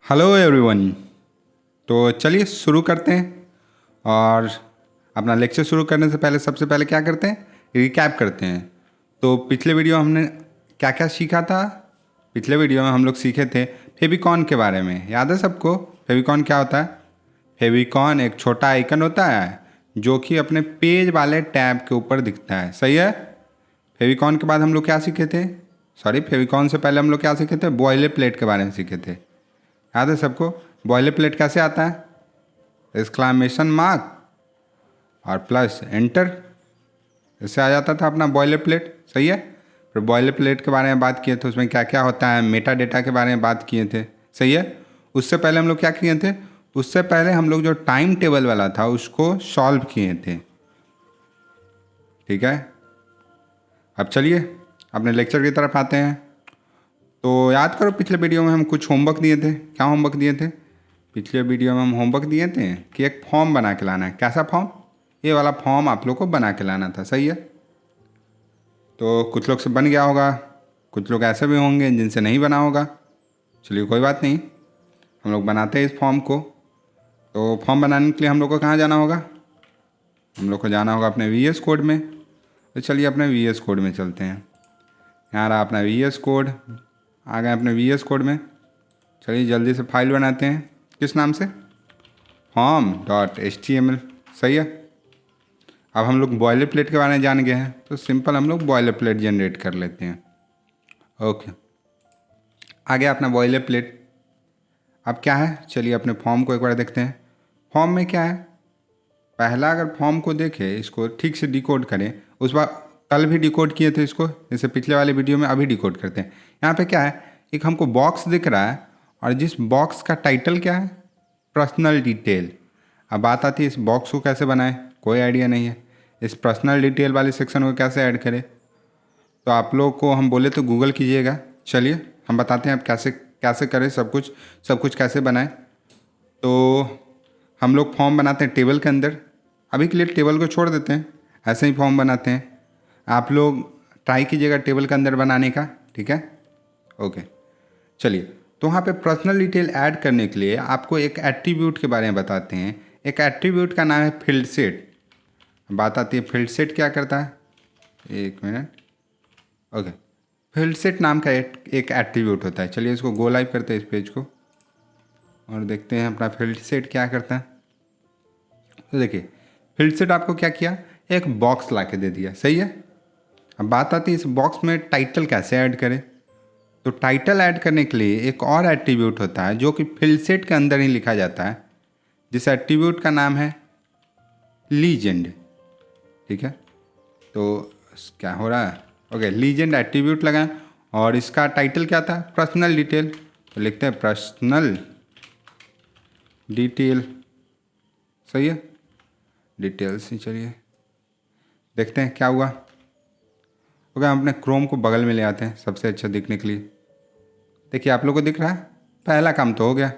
Hello everyone. तो चलिए शुरू करते हैं। और अपना लेक्चर शुरू करने से पहले सबसे पहले क्या करते हैं, रिकैप करते हैं। तो पिछले वीडियो हमने क्या क्या सीखा था। पिछले वीडियो में हम लोग सीखे थे फेविकॉन के बारे में। याद है सबको? फेविकॉन क्या होता है? फेविकॉन एक छोटा आइकन होता है जो कि अपने पेज वाले टैब के ऊपर दिखता है। सही है। फेविकॉन के बाद हम लोग क्या सीखे थे? फेविकॉन से पहले हम लोग क्या सीखे थे? बॉयलर प्लेट के बारे में सीखे थे। याद है सबको? बॉयलर प्लेट कैसे आता है? एक्सक्लामेशन मार्क और प्लस एंटर, इससे आ जाता था अपना बॉयलर प्लेट। सही है। फिर बॉयलर प्लेट के बारे में बात किए थे, उसमें क्या क्या होता है, मेटा डेटा के बारे में बात किए थे। सही है। उससे पहले हम लोग क्या किए थे? उससे पहले हम लोग जो टाइम टेबल वाला था उसको सॉल्व किए थे। ठीक है। अब चलिए अपने लेक्चर की तरफ आते हैं। तो याद करो पिछले वीडियो में हम कुछ होमवर्क दिए थे। क्या होमवर्क दिए थे? पिछले वीडियो में हम होमवर्क दिए थे कि एक फॉर्म बना के लाना है। कैसा फॉर्म? ये वाला फॉर्म आप लोग को बना के लाना था। सही है। तो कुछ लोग से बन गया होगा, कुछ लोग ऐसे भी होंगे जिनसे नहीं बना होगा। चलिए कोई बात नहीं, हम लोग बनाते हैं इस फॉर्म को। तो फॉर्म बनाने के लिए हम लोग को कहाँ जाना होगा? हम लोग को जाना होगा अपने VS कोड में। तो चलिए अपने VS कोड में चलते हैं। यहाँ रहा अपना VS कोड। आ गए अपने VS कोड में। चलिए जल्दी से फाइल बनाते हैं। किस नाम से? form.html। सही है। अब हम लोग बॉयलर प्लेट के बारे में जान गए हैं, तो सिंपल हम लोग बॉयलर प्लेट जनरेट कर लेते हैं। ओके, आ गया अपना बॉयलर प्लेट। अब क्या है, चलिए अपने फॉर्म को एक बार देखते हैं। फॉर्म में क्या है? पहला अगर फॉर्म को देखें, इसको ठीक से डिकोड करें। उस बार कल भी डिकोड किए थे इसको, जैसे पिछले वाले वीडियो में। अभी डिकोड करते हैं। यहाँ पे क्या है, एक हमको बॉक्स दिख रहा है और जिस बॉक्स का टाइटल क्या है? Personal detail. अब बात आती है इस बॉक्स को कैसे बनाएं। कोई आइडिया नहीं है। इस पर्सनल डिटेल वाले सेक्शन को कैसे ऐड करें? तो आप लोग को हम बोले तो गूगल कीजिएगा। चलिए हम बताते हैं आप कैसे कैसे करें, सब कुछ कैसे बनाएं। तो हम लोग फॉर्म बनाते हैं टेबल के अंदर। अभी के लिए टेबल को छोड़ देते हैं, ऐसे ही फॉर्म बनाते हैं। आप लोग ट्राई कीजिएगा टेबल के अंदर बनाने का। ठीक है। ओके, चलिए। तो वहाँ पे पर्सनल डिटेल ऐड करने के लिए आपको एक एट्रीब्यूट के बारे में बताते हैं। एक एट्रीब्यूट का नाम है फील्ड सेट। बात आती है फील्ड सेट क्या करता है। एक मिनट। ओके, फील्ड सेट नाम का एक एट्रीब्यूट होता है। चलिए इसको गो लाइव करते हैं इस पेज को और देखते हैं अपना फील्ड सेट क्या करता है। तो देखिए फील्ड सेट आपको क्या किया, एक बॉक्स ला के दे दिया। सही है। अब बात आती है इस बॉक्स में टाइटल कैसे ऐड करें। तो टाइटल ऐड करने के लिए एक और एट्रीब्यूट होता है जो कि फील्ड सेट के अंदर ही लिखा जाता है, जिस एट्रीब्यूट का नाम है लीजेंड। ठीक है। तो क्या हो रहा है? ओके, लीजेंड एट्रीब्यूट लगाएं और इसका टाइटल क्या था? Personal detail. तो लिखते हैं पर्सनल डिटेल। सही है, डिटेल्स ही। चलिए देखते हैं क्या हुआ। ओके, हम अपने क्रोम को बगल में ले आते हैं सबसे अच्छा दिखने के लिए। देखिए आप लोग को दिख रहा है, पहला काम तो हो गया।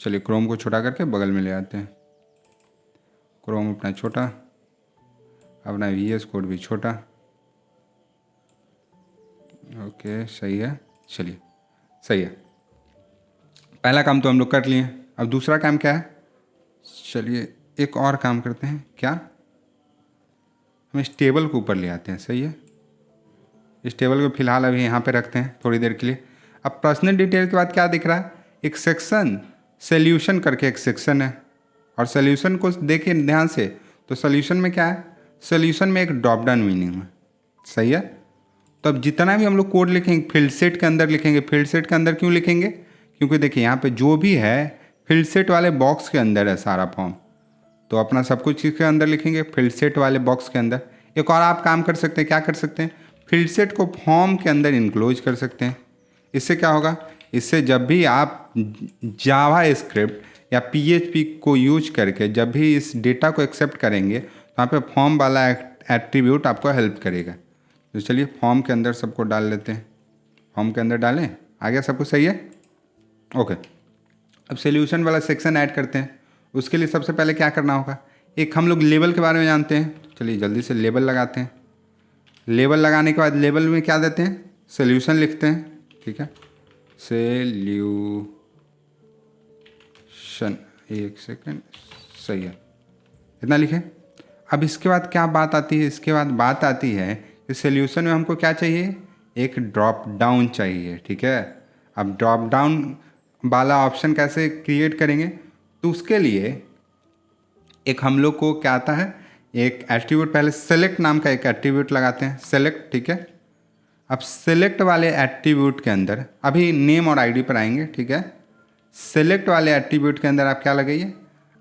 चलिए क्रोम को छोटा करके बगल में ले आते हैं। क्रोम अपना छोटा, अपना VS कोड भी छोटा। ओके सही है। चलिए सही है, पहला काम तो हम लोग कर लिए। अब दूसरा काम क्या है? चलिए एक और काम करते हैं। क्या? हम इस टेबल को ऊपर ले आते हैं। सही है, इस टेबल को फिलहाल अभी यहाँ पे रखते हैं थोड़ी देर के लिए। अब पर्सनल डिटेल के बाद क्या दिख रहा है? एक सेक्शन, सोल्यूशन करके एक सेक्शन है। और सोल्यूशन को देखिए ध्यान से, तो सोल्यूशन में क्या है? सोल्यूशन में एक ड्रॉप डाउन मीनिंग है। सही है। तो अब जितना भी हम लोग कोड लिखेंगे फील्ड सेट के अंदर लिखेंगे। फील्ड सेट के अंदर क्यों लिखेंगे? क्योंकि देखिए यहाँ पे जो भी है फील्ड सेट वाले बॉक्स के अंदर है सारा फॉर्म। तो अपना सब कुछ इसके अंदर लिखेंगे फील्ड सेट वाले बॉक्स के अंदर। एक और आप काम कर सकते हैं। क्या कर सकते हैं? फील्ड सेट को फॉर्म के अंदर इनक्लोज कर सकते हैं। इससे क्या होगा? इससे जब भी आप जावा स्क्रिप्ट या PHP को यूज करके जब भी इस डेटा को एक्सेप्ट करेंगे तो वहाँ पे फॉर्म वाला एट्रीब्यूट आपको हेल्प करेगा। तो चलिए फॉर्म के अंदर सबको डाल लेते हैं। फॉर्म के अंदर डालें, आ गया सब कुछ। सही है। ओके, अब सोल्यूशन वाला सेक्शन ऐड करते हैं। उसके लिए सबसे पहले क्या करना होगा, एक हम लोग लेबल के बारे में जानते हैं। चलिए जल्दी से लेबल लगाते हैं। लेबल लगाने के बाद लेबल में क्या देते हैं? सोल्यूशन लिखते हैं। ठीक है, सोल्यूशन ऑप्शन, एक सेकेंड, सही है, इतना लिखे। अब इसके बाद क्या बात आती है, इसके बाद बात आती है कि सोल्यूशन में हमको क्या चाहिए, एक ड्रॉप डाउन चाहिए, ठीक है। अब ड्रॉप डाउन वाला ऑप्शन कैसे क्रिएट करेंगे, तो उसके लिए एक हम लोग को क्या आता है, एक एट्रीब्यूट, पहले सेलेक्ट नाम का एक एट्रीब्यूट लगाते हैं, सेलेक्ट, ठीक है। अब सेलेक्ट वाले एट्रीब्यूट के अंदर अभी नेम और आईडी पर आएंगे, ठीक है। सेलेक्ट वाले एट्रीब्यूट के अंदर आप क्या लगाइए,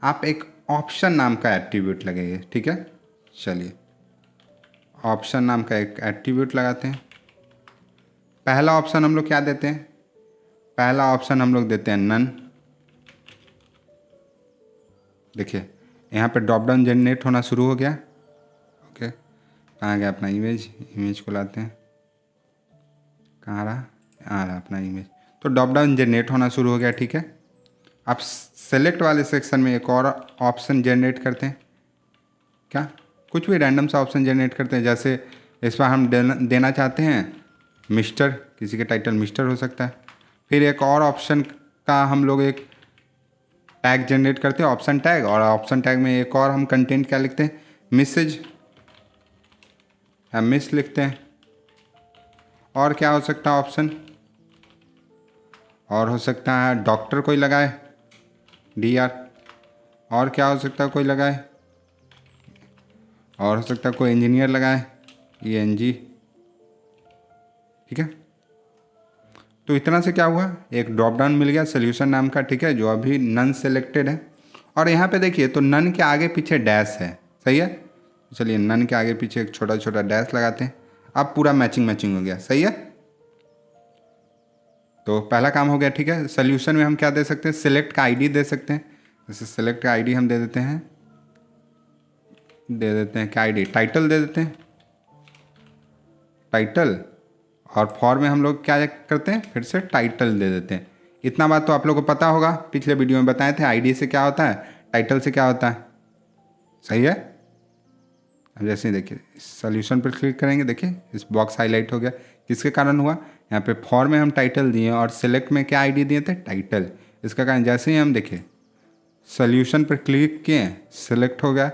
आप एक ऑप्शन नाम का एट्रीब्यूट लगाइए, ठीक है। चलिए ऑप्शन नाम का एक एट्रीब्यूट लगाते हैं। पहला ऑप्शन हम लोग क्या देते हैं, पहला ऑप्शन हम लोग देते हैं नन। देखिए यहाँ पे ड्रॉप डाउन जनरेट होना शुरू हो गया। ओके, कहाँ गया अपना इमेज, इमेज को लाते हैं, कहाँ रहा, आ रहा अपना इमेज। तो ड्रॉप डाउन जनरेट होना शुरू हो गया, ठीक है। अब सेलेक्ट वाले सेक्शन में एक और ऑप्शन जनरेट करते हैं, क्या, कुछ भी रैंडम सा ऑप्शन जनरेट करते हैं। जैसे इस बार हम देना चाहते हैं मिस्टर, किसी के टाइटल मिस्टर हो सकता है। फिर एक और ऑप्शन का हम लोग एक टैग जनरेट करते हैं, ऑप्शन टैग, और ऑप्शन टैग में एक और हम कंटेंट क्या लिखते हैं, मैसेज या मिस लिखते हैं। और क्या हो सकता है ऑप्शन, और हो सकता है डॉक्टर कोई लगाए, DR। और क्या हो सकता है कोई लगाए, और हो सकता है कोई इंजीनियर लगाए, ENG, ठीक है। तो इतना से क्या हुआ, एक ड्रॉप डाउन मिल गया सोल्यूशन नाम का, ठीक है, जो अभी नन सेलेक्टेड है। और यहाँ पे देखिए तो नन के आगे पीछे डैश है, सही है। चलिए नन के आगे पीछे एक छोटा छोटा डैश लगाते हैं, अब पूरा मैचिंग मैचिंग हो गया, सही है। तो पहला काम हो गया, ठीक है। सोल्यूशन में हम क्या दे सकते हैं, सिलेक्ट का ID दे सकते हैं। जैसे सिलेक्ट का ID हम दे देते हैं क्या ID, टाइटल दे देते हैं, टाइटल। और फॉर में हम लोग क्या करते हैं, फिर से टाइटल दे देते हैं। इतना बात तो आप लोगों को पता होगा, पिछले वीडियो में बताए थे ID से क्या होता है, टाइटल से क्या होता है, सही है। अब जैसे ही देखिए सोल्यूशन पर क्लिक करेंगे, देखिए इस बॉक्स हाईलाइट हो गया, किसके कारण हुआ, यहाँ पे फॉर में हम टाइटल दिए और सिलेक्ट में क्या ID दिए थे, टाइटल। इसका कारण जैसे ही हम देखिए सोल्यूशन पर क्लिक किए, सिलेक्ट हो गया।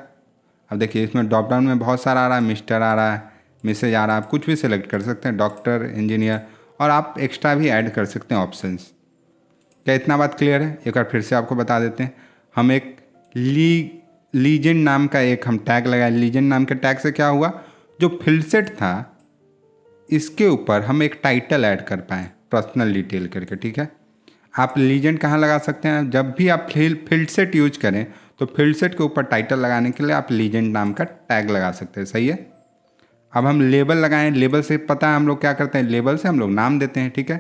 अब देखिए इसमें ड्रॉप डाउन में बहुत सारा आ रहा है, मिस्टर आ रहा है, मैसेज आ रहा है, आप कुछ भी सिलेक्ट कर सकते हैं, डॉक्टर, इंजीनियर, और आप एक्स्ट्रा भी ऐड कर सकते हैं ऑप्शंस। क्या इतना बात क्लियर है, एक बार फिर से आपको बता देते हैं। हम एक लीजेंड नाम का एक हम टैग लगाए, लीजेंड नाम के टैग से क्या हुआ, जो फील्ड सेट था इसके ऊपर हम एक टाइटल ऐड कर पाए, पर्सनल डिटेल करके, ठीक है। आप लीजेंड कहाँ लगा सकते हैं, जब भी आप फील्ड सेट यूज करें तो फील्ड सेट के ऊपर टाइटल लगाने के लिए आप लीजेंड नाम का टैग लगा सकते हैं, सही है। अब हम लेबल लगाएं, लेबल से पता है हम लोग क्या करते हैं, लेबल से हम लोग नाम देते हैं, ठीक है।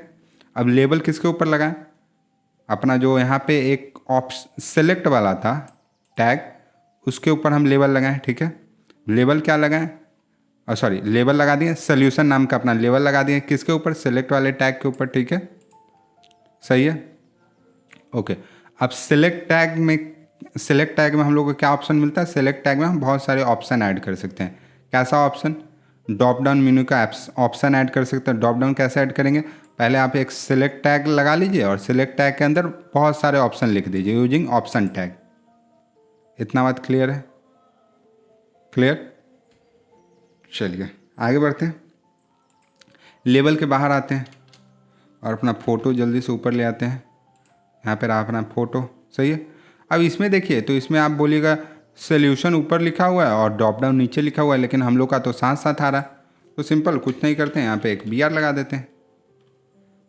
अब लेबल किसके ऊपर लगाएं, अपना जो यहाँ पे एक ऑप्शन सेलेक्ट वाला था टैग, उसके ऊपर हम लेबल लगाएं, ठीक है। लेबल क्या लगाएं, सॉरी लेबल लगा दिए, सोल्यूशन नाम का अपना लेबल लगा दिए, किसके ऊपर, सेलेक्ट वाले टैग के ऊपर, ठीक है, सही है। ओके, अब सेलेक्ट टैग में हम लोग को क्या ऑप्शन मिलता है, सेलेक्ट टैग में हम बहुत सारे ऑप्शन ऐड कर सकते हैं। कैसा ऑप्शन, ड्रॉप डाउन मेन्यू का ऑप्शन ऐड कर सकते हैं। ड्रॉप डाउन कैसे ऐड करेंगे, पहले आप एक सिलेक्ट टैग लगा लीजिए और सिलेक्ट टैग के अंदर बहुत सारे ऑप्शन लिख दीजिए यूजिंग ऑप्शन टैग। इतना बात क्लियर है, क्लियर। चलिए आगे बढ़ते हैं, लेबल के बाहर आते हैं और अपना फ़ोटो जल्दी से ऊपर ले आते हैं। यहाँ पर रहा अपना फ़ोटो, सही है। अब इसमें देखिए तो इसमें आप बोलिएगा सोल्यूशन ऊपर लिखा हुआ है और ड्रॉप डाउन नीचे लिखा हुआ है, लेकिन हम लोग का तो साथ साथ आ रहा है। तो सिंपल कुछ नहीं करते हैं, यहाँ पे एक BR लगा देते हैं,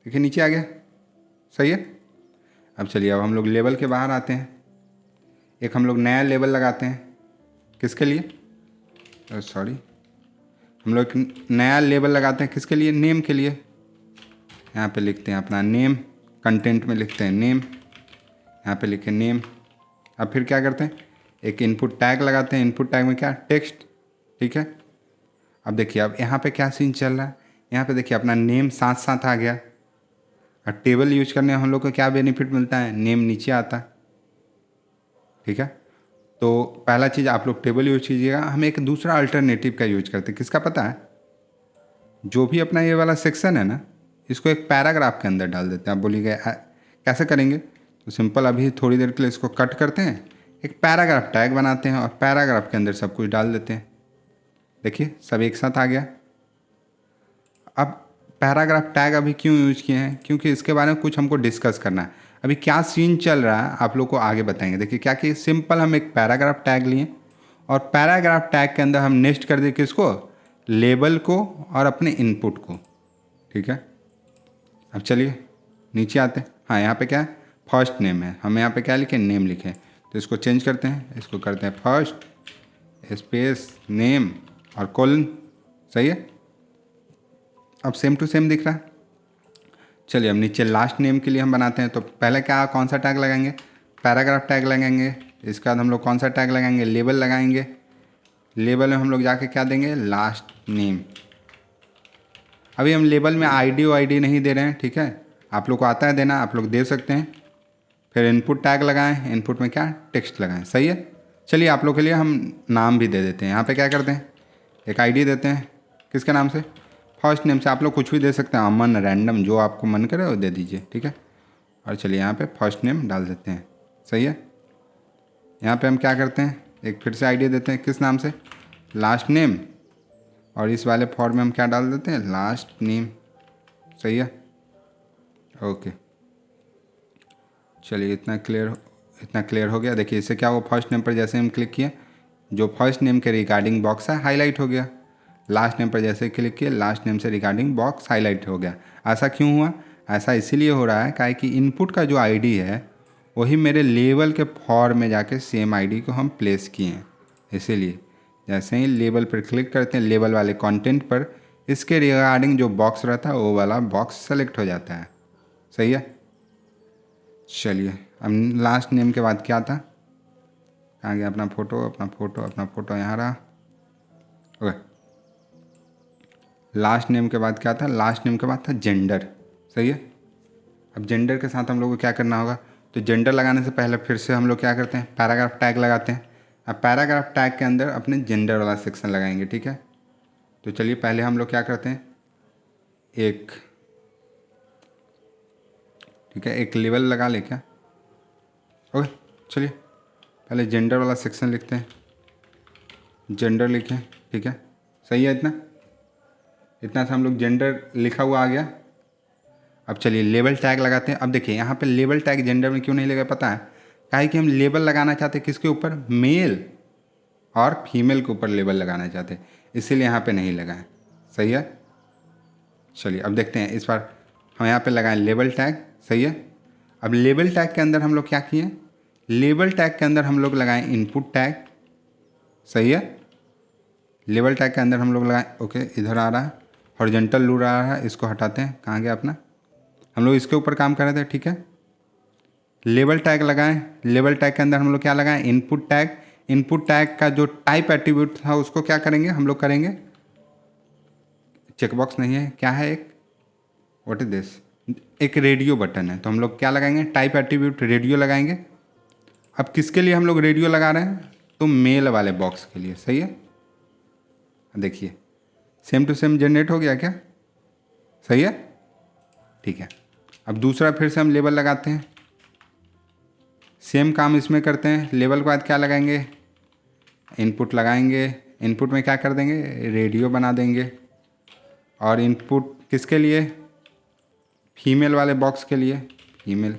देखिए नीचे आ गया, सही है। अब चलिए अब हम लोग लेबल के बाहर आते हैं, एक हम लोग नया लेबल लगाते हैं, किसके लिए, सॉरी हम लोग नया लेबल लगाते हैं किसके लिए, नेम के लिए। यहाँ पे लिखते हैं अपना नेम, कंटेंट में लिखते हैं नेम, यहाँ पे लिखे नेम। अब फिर क्या करते हैं, एक इनपुट टैग लगाते हैं, इनपुट टैग में क्या, टेक्स्ट, ठीक है। अब देखिए अब यहाँ पे क्या सीन चल रहा है, यहाँ पे देखिए अपना नेम साथ साथ आ गया। और टेबल यूज करने हम लोग को क्या बेनिफिट मिलता है, नेम नीचे आता है, ठीक है। तो पहला चीज़ आप लोग टेबल यूज कीजिएगा। हम एक दूसरा अल्टरनेटिव का यूज करते हैं, किसका पता है, जो भी अपना ये वाला सेक्शन है ना, इसको एक पैराग्राफ के अंदर डाल देते हैं। आप बोलिएगा कैसे करेंगे, तो सिंपल अभी थोड़ी देर के लिए इसको कट करते हैं, एक पैराग्राफ टैग बनाते हैं और पैराग्राफ के अंदर सब कुछ डाल देते हैं। देखिए सब एक साथ आ गया। अब पैराग्राफ टैग अभी क्यों यूज किए हैं, क्योंकि इसके बारे में कुछ हमको डिस्कस करना है। अभी क्या सीन चल रहा है आप लोग को आगे बताएंगे। देखिए क्या कि सिंपल हम एक पैराग्राफ टैग लिए और पैराग्राफ टैग के अंदर हम नेक्स्ट कर दिए किसको, लेबल को और अपने इनपुट को। ठीक है, अब चलिए नीचे आते हैं। हाँ यहाँ पे क्या है, फर्स्ट नेम है, हम यहाँ पे क्या लिखे, नेम लिखे। तो इसको चेंज करते हैं, इसको करते हैं फर्स्ट स्पेस नेम और कोलन। सही है, अब सेम टू सेम दिख रहा है। चलिए अब नीचे लास्ट नेम के लिए हम बनाते हैं। तो पहले क्या, कौन सा टैग लगाएंगे, पैराग्राफ टैग लगाएंगे। इसके बाद हम लोग कौन सा टैग लगाएंगे, लेबल लगाएंगे। लेबल में हम लोग जाके क्या देंगे, लास्ट नेम। अभी हम लेबल में आईडी और आईडी नहीं दे रहे हैं, ठीक है, आप लोग को आता है देना, आप लोग दे सकते हैं। फिर इनपुट टैग लगाएं, इनपुट में क्या, टेक्स्ट लगाएं। सही है, चलिए आप लोग के लिए हम नाम भी दे देते हैं। यहाँ पे क्या करते हैं, एक आईडी देते हैं, किसके नाम से, फर्स्ट नेम से। आप लोग कुछ भी दे सकते हैं, अमन, रैंडम, जो आपको मन करे वो दे दीजिए। ठीक है, और चलिए यहाँ पे फर्स्ट नेम डाल देते हैं। सही है, यहाँ पे हम क्या करते हैं, एक फिर से आईडी देते हैं, किस नाम से, लास्ट नेम, और इस वाले फॉर्म में हम क्या डाल देते हैं, लास्ट नेम। सही है, ओके, चलिए इतना क्लियर हो गया। देखिए इससे क्या हुआ, फर्स्ट नेम पर जैसे हम क्लिक किए, जो फर्स्ट नेम के रिगार्डिंग बॉक्स है हाईलाइट हो गया। लास्ट नेम पर जैसे क्लिक किए, लास्ट नेम से रिगार्डिंग बॉक्स हाईलाइट हो गया। ऐसा क्यों हुआ, ऐसा इसीलिए हो रहा है काहे कि इनपुट का जो आईडी है वही मेरे लेबल के फॉर्म में जाके सेम आईडी को हम प्लेस किए हैं। इसीलिए जैसे ही लेबल पर क्लिक करते हैं, लेबल वाले कंटेंट पर, इसके रिगार्डिंग जो बॉक्स रहता है वो वाला बॉक्स सेलेक्ट हो जाता है। सही है, चलिए अब लास्ट नेम के बाद क्या था, कहाँ गया अपना फ़ोटो यहाँ रहा। ओके, लास्ट नेम के बाद क्या था, लास्ट नेम के बाद था जेंडर। सही है, अब जेंडर के साथ हम लोग को क्या करना होगा, तो जेंडर लगाने से पहले फिर से हम लोग क्या करते हैं, पैराग्राफ टैग लगाते हैं। अब पैराग्राफ टैग के अंदर अपने जेंडर वाला सेक्शन लगाएंगे। ठीक है, तो चलिए पहले हम लोग क्या करते हैं, एक लेवल लगा ले क्या। ओके, चलिए पहले जेंडर वाला सेक्शन लिखते हैं, जेंडर लिखें। ठीक है, सही है, इतना से हम लोग जेंडर लिखा हुआ आ गया। अब चलिए लेबल टैग लगाते हैं। अब देखिए यहाँ पे लेबल टैग जेंडर में क्यों नहीं लगा पता है, काहे कि हम लेबल लगाना चाहते हैं किसके ऊपर, मेल और फीमेल के ऊपर लेबल लगाना चाहते हैं, इसीलिए यहाँ पे नहीं लगा है। सही है, चलिए अब देखते हैं, इस बार हम यहाँ पे लगाएं लेबल टैग। सही है, अब लेबल टैग के अंदर हम लोग क्या किए, लेबल टैग के अंदर हम लोग लगाएं इनपुट टैग। सही है, लेबल टैग के अंदर हम लोग लगाएं, ओके इधर आ रहा है, हॉरिजॉन्टल लूप आ रहा है, इसको हटाते हैं। कहाँ गया अपना, हम लोग इसके ऊपर काम कर रहे थे। ठीक है, लेबल टैग लगाएं, लेबल टैग के अंदर हम लोग क्या लगाएं, इनपुट टैग। इनपुट टैग का जो टाइप एट्रीब्यूट था उसको क्या करेंगे, हम लोग करेंगे, चेकबॉक्स नहीं है, क्या है, एक व्हाट इज दिस, एक रेडियो बटन है, तो हम लोग क्या लगाएंगे, टाइप एट्रीब्यूट रेडियो लगाएंगे। अब किसके लिए हम लोग रेडियो लगा रहे हैं, तो मेल वाले बॉक्स के लिए। सही है, देखिए सेम टू सेम जनरेट हो गया क्या, सही है, ठीक है। अब दूसरा फिर से हम लेबल लगाते हैं, सेम काम इसमें करते हैं। लेबल के बाद क्या लगाएंगे, इनपुट लगाएंगे, इनपुट में क्या कर देंगे, रेडियो बना देंगे। और इनपुट किसके लिए, फीमेल वाले बॉक्स के लिए, फीमेल।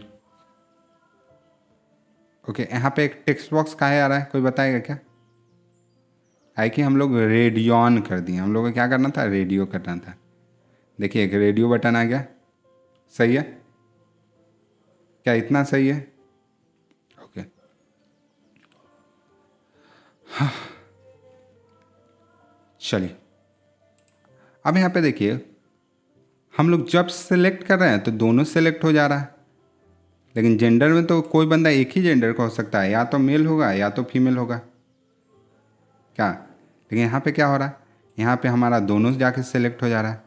ओके, यहाँ पे एक टेक्स्ट बॉक्स काहे आ रहा है, कोई बताएगा क्या, है कि हम लोग रेडियन कर दिए, हम लोग को क्या करना था, रेडियो करना था। देखिए एक रेडियो बटन आ गया। सही है, क्या इतना सही है, ओके। हाँ, चलिए अब यहाँ पे देखिए, हम लोग जब सेलेक्ट कर रहे हैं तो दोनों सेलेक्ट हो जा रहा है, लेकिन जेंडर में तो कोई बंदा एक ही जेंडर का हो सकता है, या तो मेल होगा या तो फीमेल होगा क्या। लेकिन यहाँ पे क्या हो रहा है, यहाँ पे हमारा दोनों जाके सेलेक्ट हो जा रहा है।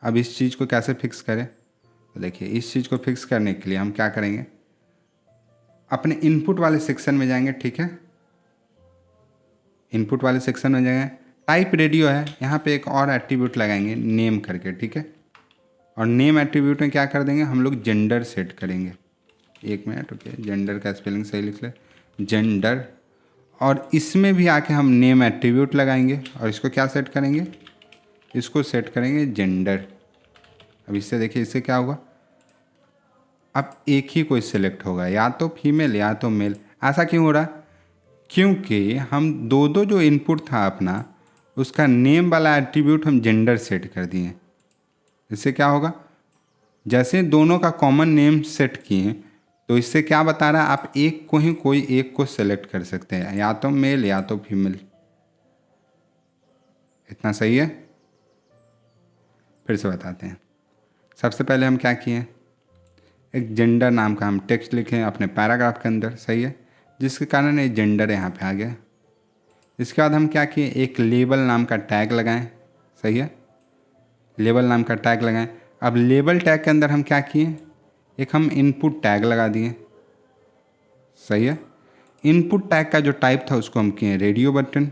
अब इस चीज़ को कैसे फिक्स करें, तो देखिए इस चीज़ को फिक्स करने के लिए हम क्या करेंगे, अपने इनपुट वाले सेक्शन में जाएंगे। ठीक है, इनपुट वाले सेक्शन में जाएंगे, टाइप रेडियो है, यहाँ पे एक और एट्रीब्यूट लगाएंगे नेम करके। ठीक है, और नेम एट्रीब्यूट में क्या कर देंगे, हम लोग जेंडर सेट करेंगे, एक मिनट ओके, जेंडर का स्पेलिंग सही लिख ले, जेंडर। और इसमें भी आके हम नेम एट्रीब्यूट लगाएंगे और इसको क्या सेट करेंगे, इसको सेट करेंगे जेंडर। अब इससे देखिए इससे क्या होगा, अब एक ही कोई सिलेक्ट होगा, या तो फीमेल या तो मेल। ऐसा क्यों हो रहा, क्योंकि हम दो दो जो इनपुट था अपना, उसका नेम वाला एट्रीब्यूट हम जेंडर सेट कर दिए। इससे क्या होगा, जैसे दोनों का कॉमन नेम सेट किए तो इससे क्या बता रहा है, आप एक को ही कोई एक को सेलेक्ट कर सकते हैं, या तो मेल या तो फीमेल। इतना सही है। फिर से बताते हैं। सबसे पहले हम क्या किए, एक जेंडर नाम का हम टेक्स्ट लिखें अपने पैराग्राफ के अंदर, सही है, जिसके कारण ये जेंडर यहाँ पे आ गया। इसके बाद हम क्या किए, एक लेबल नाम का टैग लगाएं, सही है, लेबल नाम का टैग लगाएं। अब लेबल टैग के अंदर हम क्या किए, एक हम इनपुट टैग लगा दिए, सही है। इनपुट टैग का जो टाइप था उसको हम किए रेडियो बटन,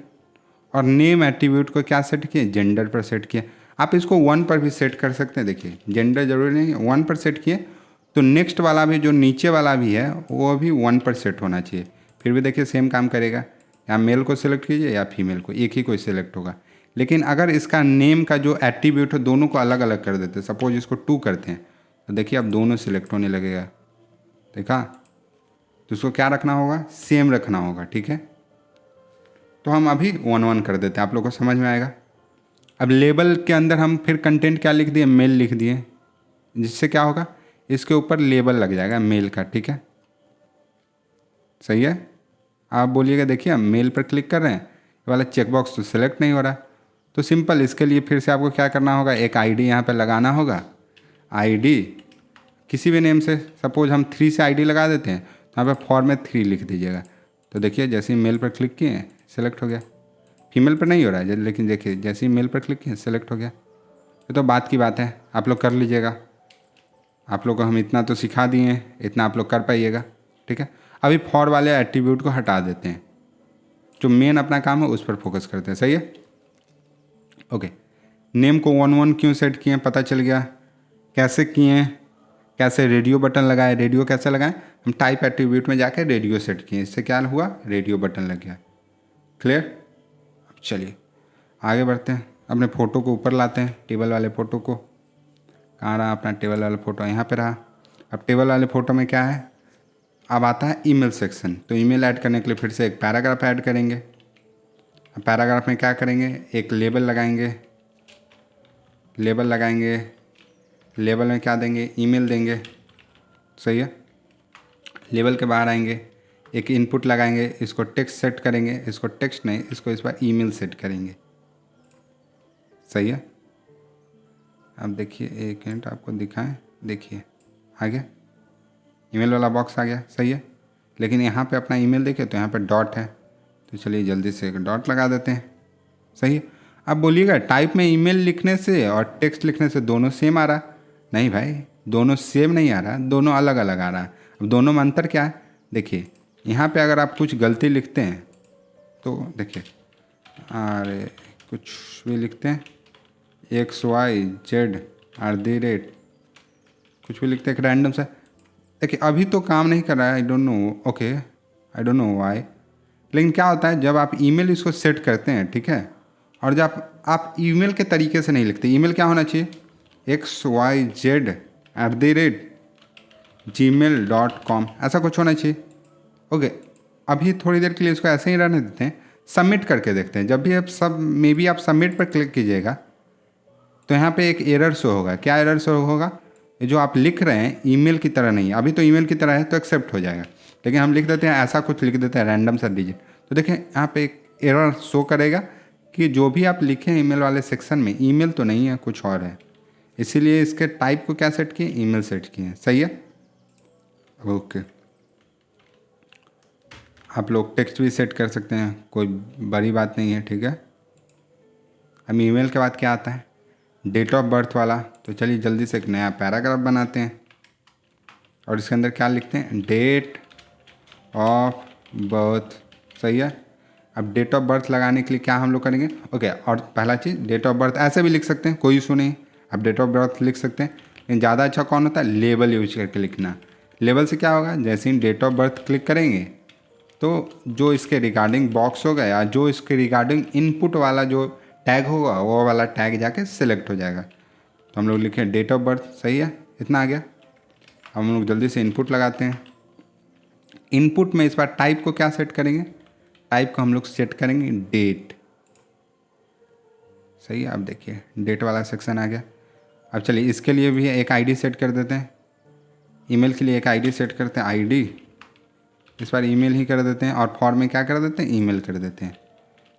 और नेम एट्रीब्यूट को क्या सेट किए, जेंडर पर सेट किया। आप इसको 1 पर भी सेट कर सकते हैं। देखिए जेंडर जरूरी नहीं है, 1 पर सेट किए तो नेक्स्ट वाला भी जो नीचे वाला भी है वो भी 1 पर सेट होना चाहिए, फिर भी देखिए सेम काम करेगा। या मेल को सिलेक्ट कीजिए या फीमेल को, एक ही कोई सिलेक्ट होगा। लेकिन अगर इसका नेम का जो एट्रीब्यूट है दोनों को अलग अलग कर देते हैं, सपोज इसको 2 करते हैं, तो देखिए अब दोनों सिलेक्ट होने लगेगा, देखा। तो उसको क्या रखना होगा, सेम रखना होगा, ठीक है। तो हम अभी 1-1 कर देते हैं, आप लोगों को समझ में आएगा। अब लेबल के अंदर हम फिर कंटेंट क्या लिख दिए, मेल लिख दिए, जिससे क्या होगा, इसके ऊपर लेबल लग जाएगा मेल का, ठीक है, सही है। आप बोलिएगा देखिए हम मेल पर क्लिक कर रहे हैं, ये वाला चेकबॉक्स तो सिलेक्ट नहीं हो रहा। तो सिंपल, इसके लिए फिर से आपको क्या करना होगा, एक आईडी यहाँ पे लगाना होगा। आईडी किसी भी नेम से, सपोज हम 3 से आईडी लगा देते हैं, तो यहाँ पे फॉर्मेट 3 लिख दीजिएगा। तो देखिए जैसे ही मेल पर क्लिक किए सेलेक्ट हो गया, फीमेल पर नहीं हो रहा है, लेकिन देखिए जैसे ही मेल पर क्लिक किए सेलेक्ट हो गया। ये तो बात की बात है, आप लोग कर लीजिएगा। आप लोग को हम इतना तो सिखा दिए हैं, इतना आप लोग कर पाइएगा, ठीक है। अभी फॉर वाले एट्रीब्यूट को हटा देते हैं, जो मेन अपना काम है उस पर फोकस करते हैं, सही है। ओके, नेम को 1-1 क्यों सेट किए पता चल गया, कैसे किए, कैसे रेडियो बटन लगाए, रेडियो कैसे लगाएं, हम टाइप एट्रीब्यूट में जाकर रेडियो सेट किए, इससे क्या हुआ, रेडियो बटन लग गया। क्लियर। अब चलिए आगे बढ़ते हैं, अपने फ़ोटो को ऊपर लाते हैं, टेबल वाले फ़ोटो को। कहाँ रहा अपना टेबल वाला फ़ोटो, यहाँ पे रहा। अब टेबल वाले फ़ोटो में क्या है, अब आता है ईमेल सेक्शन। तो ईमेल ऐड करने के लिए फिर से एक पैराग्राफ ऐड करेंगे। अब पैराग्राफ में क्या करेंगे, एक लेबल लगाएंगे, लेबल लगाएंगे, लेबल में क्या देंगे, ईमेल देंगे, सही है। लेबल के बाहर आएंगे, एक इनपुट लगाएंगे, इसको टेक्स्ट सेट करेंगे, इसको टेक्स्ट नहीं, इसको इस बार ईमेल सेट करेंगे, सही है। अब देखिए एक मिनट आपको दिखाएं, देखिए आ गया, ईमेल वाला बॉक्स आ गया, सही है। लेकिन यहाँ पे अपना ईमेल देखिए तो यहाँ पे डॉट है, तो चलिए जल्दी से एक डॉट लगा देते हैं, सही है। अब बोलिएगा टाइप में ईमेल लिखने से और टेक्स्ट लिखने से दोनों सेम आ रहा, नहीं भाई, दोनों सेम नहीं आ रहा, दोनों अलग अलग आ रहा। अब दोनों में अंतर क्या है, देखिए यहाँ पे अगर आप कुछ गलती लिखते हैं तो देखिए, अरे कुछ भी लिखते हैं, XYZ @ कुछ भी लिखते हैं एक रैंडम सा, देखिए अभी तो काम नहीं कर रहा है, I don't know, okay I don't know why. लेकिन क्या होता है जब आप ईमेल इसको सेट करते हैं, ठीक है, और जब आप ईमेल के तरीके से नहीं लिखते, ईमेल क्या होना चाहिए, XYZ @gmail.com, ऐसा कुछ होना चाहिए। ओके, अभी थोड़ी देर के लिए इसको ऐसे ही रहने देते हैं, सबमिट करके देखते हैं। जब भी आप मे बी आप सबमिट पर क्लिक कीजिएगा तो यहाँ पे एक एरर शो होगा। क्या एरर शो होगा, ये जो आप लिख रहे हैं ईमेल की तरह नहीं है, अभी तो ईमेल की तरह है तो एक्सेप्ट हो जाएगा, लेकिन हम लिख देते हैं ऐसा कुछ लिख देते हैं रैंडम सा डिजिट, तो देखें यहाँ पे एक एरर शो करेगा कि जो भी आप लिखें ईमेल वाले सेक्शन में, ईमेल तो नहीं है, कुछ और है। इसीलिए इसके टाइप को क्या सेट किए, ईमेल सेट किए, सही है। ओके, आप लोग टेक्स्ट भी सेट कर सकते हैं, कोई बड़ी बात नहीं है, ठीक है। अब ईमेल के बाद क्या आता है, डेट ऑफ बर्थ वाला। तो चलिए जल्दी से एक नया पैराग्राफ बनाते हैं और इसके अंदर क्या लिखते हैं, डेट ऑफ बर्थ, सही है। अब डेट ऑफ बर्थ लगाने के लिए क्या हम लोग करेंगे, ओके, और पहला चीज़ डेट ऑफ बर्थ ऐसे भी लिख सकते हैं, कोई इशू नहीं, आप डेट ऑफ बर्थ लिख सकते हैं, लेकिन ज़्यादा अच्छा कौन होता है, लेबल यूज करके लिखना। लेबल से क्या होगा, जैसे ही डेट ऑफ बर्थ क्लिक करेंगे तो जो इसके रिगार्डिंग बॉक्स होगा या जो इसके रिगार्डिंग इनपुट वाला जो टैग होगा वो वाला टैग जाके सिलेक्ट हो जाएगा। तो हम लोग लिखें डेट ऑफ बर्थ, सही है, इतना आ गया। अब हम लोग जल्दी से इनपुट लगाते हैं। इनपुट में इस बार टाइप को क्या सेट करेंगे, टाइप को हम लोग सेट करेंगे डेट, सही है। अब देखिए डेट वाला सेक्शन आ गया। अब चलिए इसके लिए भी एक आईडी सेट कर देते हैं, ईमेल के लिए एक आईडी सेट करते हैं, आईडी इस बार ईमेल ही कर देते हैं और फॉर्म में क्या कर देते हैं, ईमेल कर देते हैं।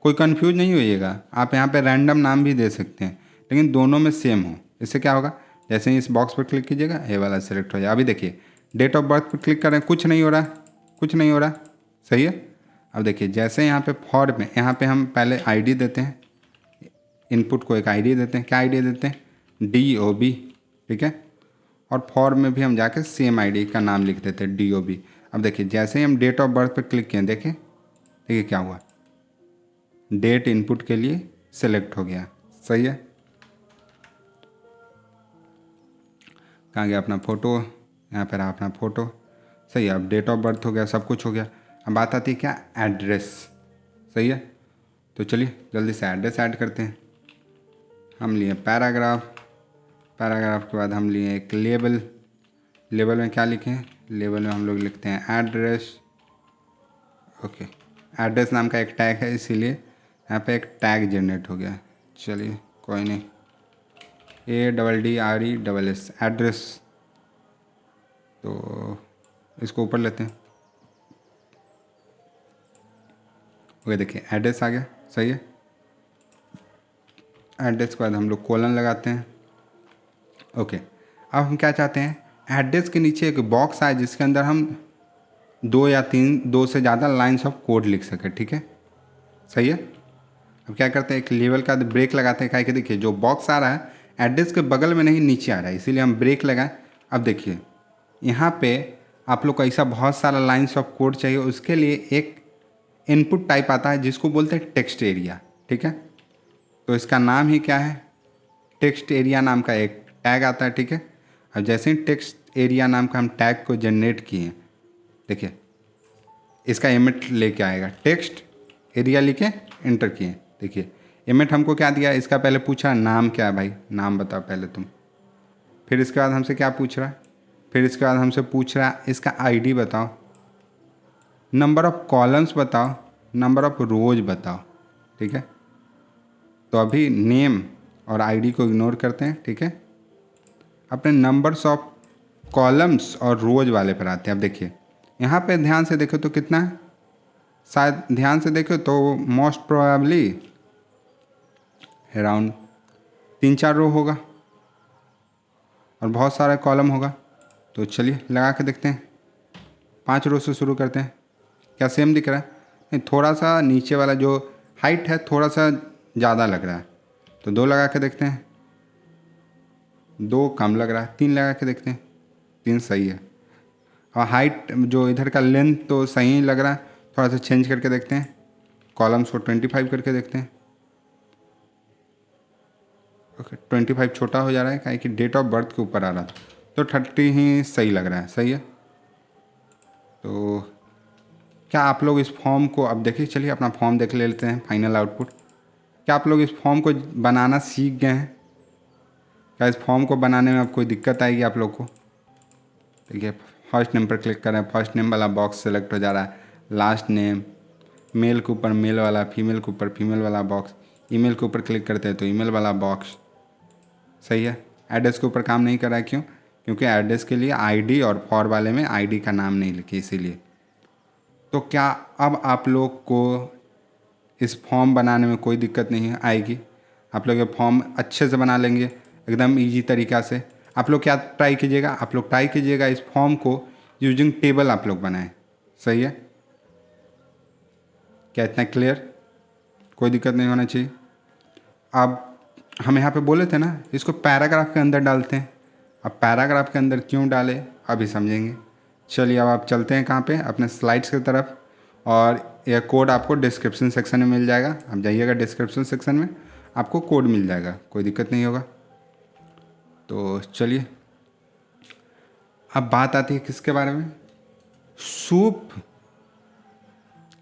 कोई कंफ्यूज नहीं होइएगा, आप यहाँ पे रैंडम नाम भी दे सकते हैं लेकिन दोनों में सेम हो। इससे क्या होगा, जैसे ही इस बॉक्स पर क्लिक कीजिएगा ये वाला सेलेक्ट हो जाए। अभी देखिए डेट ऑफ बर्थ पर क्लिक करें, कुछ नहीं हो रहा, कुछ नहीं हो रहा, सही है। अब देखिए जैसे यहाँ पे फॉर्म में यहाँ पे हम पहले आईडी देते हैं, इनपुट को एक आईडी देते हैं, क्या आईडी देते हैं, DOB, ठीक है। और फॉर्म में भी हम जाके सेम आईडी का नाम लिख देते हैं DOB। अब देखिए जैसे ही हम डेट ऑफ बर्थ पर क्लिक किए, देखिए देखिए क्या हुआ, डेट इनपुट के लिए सेलेक्ट हो गया, सही है। कहाँ गया अपना फ़ोटो, यहाँ पर अपना फ़ोटो, सही है। अब डेट ऑफ बर्थ हो गया, सब कुछ हो गया। अब बात आती है क्या, एड्रेस, सही है। तो चलिए जल्दी से एड्रेस ऐड करते हैं। हम लिए पैराग्राफ, पैराग्राफ के बाद हम लिए एक लेबल, लेबल में क्या लिखें, लेबल में हम लोग लिखते हैं एड्रेस, ओके। एड्रेस नाम का एक टैग है इसीलिए यहाँ पे एक टैग जनरेट हो गया। चलिए कोई नहीं, ADDRESS एड्रेस, तो इसको ऊपर लेते हैं। ओके देखिए एड्रेस आ गया, सही है। एड्रेस के बाद हम लोग कोलन लगाते हैं, ओके। अब हम क्या चाहते हैं, एड्रेस के नीचे एक बॉक्स आए जिसके अंदर हम 2 या 3, 2 से ज़्यादा लाइंस ऑफ कोड लिख सकें, ठीक है, सही है। अब क्या करते हैं, एक लेवल का ब्रेक लगाते हैं, क्या कि देखिए जो बॉक्स आ रहा है एड्रेस के बगल में नहीं नीचे आ रहा है, इसीलिए हम ब्रेक लगाएं। अब देखिए यहाँ पे आप लोग को ऐसा बहुत सारा लाइंस ऑफ कोड चाहिए, उसके लिए एक इनपुट टाइप आता है जिसको बोलते हैं टेक्स्ट एरिया, ठीक है। तो इसका नाम ही क्या है, टेक्स्ट एरिया नाम का एक टैग आता है, ठीक है। अब जैसे ही टेक्स्ट एरिया नाम का हम टैग को जनरेट किए, देखिए इसका इमेट लेके आएगा, टेक्स्ट एरिया लिखे एंटर किए, देखिए इमेट हमको क्या दिया, इसका पहले पूछा नाम क्या है भाई, नाम बताओ पहले तुम। फिर इसके बाद हमसे क्या पूछ रहा है, फिर इसके बाद हमसे पूछ रहा है इसका आईडी बताओ, नंबर ऑफ कॉलम्स बताओ, नंबर ऑफ रोज बताओ, ठीक है। तो अभी नेम और आईडी को इग्नोर करते हैं, ठीक है। अपने नंबर्स ऑफ कॉलम्स और रोज वाले पर आते हैं। अब देखिए यहाँ पे ध्यान से देखो तो कितना है, शायद ध्यान से देखो तो मोस्ट प्रोबेबली अराउंड 3-4 रो होगा और बहुत सारा कॉलम होगा। तो चलिए लगा के देखते हैं, 5 रो से शुरू करते हैं। क्या सेम दिख रहा है, नहीं थोड़ा सा नीचे वाला जो हाइट है थोड़ा सा ज़्यादा लग रहा है, तो 2 लगा के देखते हैं, 2 कम लग रहा है, 3 लगा के देखते हैं, 3 सही है। और हाइट जो इधर का लेंथ तो सही लग रहा है, थोड़ा सा चेंज करके देखते हैं, कॉलम्स को 25 करके देखते हैं, ओके 25 छोटा हो जा रहा है क्या कि डेट ऑफ बर्थ के ऊपर आ रहा था, तो 30 ही सही लग रहा है, सही है। तो क्या आप लोग इस फॉर्म को, अब देखिए चलिए अपना फॉर्म देख लेते हैं, फाइनल आउटपुट। क्या आप लोग इस फॉर्म को बनाना सीख गए हैं, क्या इस फॉर्म को बनाने में अब कोई दिक्कत आएगी आप लोग को। देखिए फर्स्ट नेम पर क्लिक करें, फर्स्ट नेम वाला बॉक्स सेलेक्ट हो जा रहा है, लास्ट नेम, मेल के ऊपर मेल वाला, फीमेल के ऊपर फीमेल वाला बॉक्स, ईमेल के ऊपर क्लिक करते हैं तो ईमेल वाला बॉक्स, सही है। एड्रेस के ऊपर काम नहीं कर रहा है, क्यों, क्योंकि एड्रेस के लिए आईडी और फॉर वाले में आईडी का नाम नहीं लिखी, इसीलिए। तो क्या अब आप लोग को इस फॉर्म बनाने में कोई दिक्कत नहीं आएगी, आप लोग ये फॉर्म अच्छे से बना लेंगे एकदम इजी तरीक़ा से। आप लोग क्या ट्राई कीजिएगा, आप लोग ट्राई कीजिएगा इस फॉर्म को यूजिंग टेबल आप लोग बनाएं, सही है। क्या इतना क्लियर, कोई दिक्कत नहीं होना चाहिए। अब हम यहाँ पे बोले थे ना इसको पैराग्राफ के अंदर डालते हैं, अब पैराग्राफ के अंदर क्यों डालें अभी समझेंगे। चलिए अब आप चलते हैं कहाँ पे, अपने स्लाइड्स की तरफ, और यह कोड आपको डिस्क्रिप्शन सेक्शन में मिल जाएगा। आप जाइएगा डिस्क्रिप्शन सेक्शन में, आपको कोड मिल जाएगा, कोई दिक्कत नहीं होगा। तो चलिए अब बात आती है किसके बारे में, सूप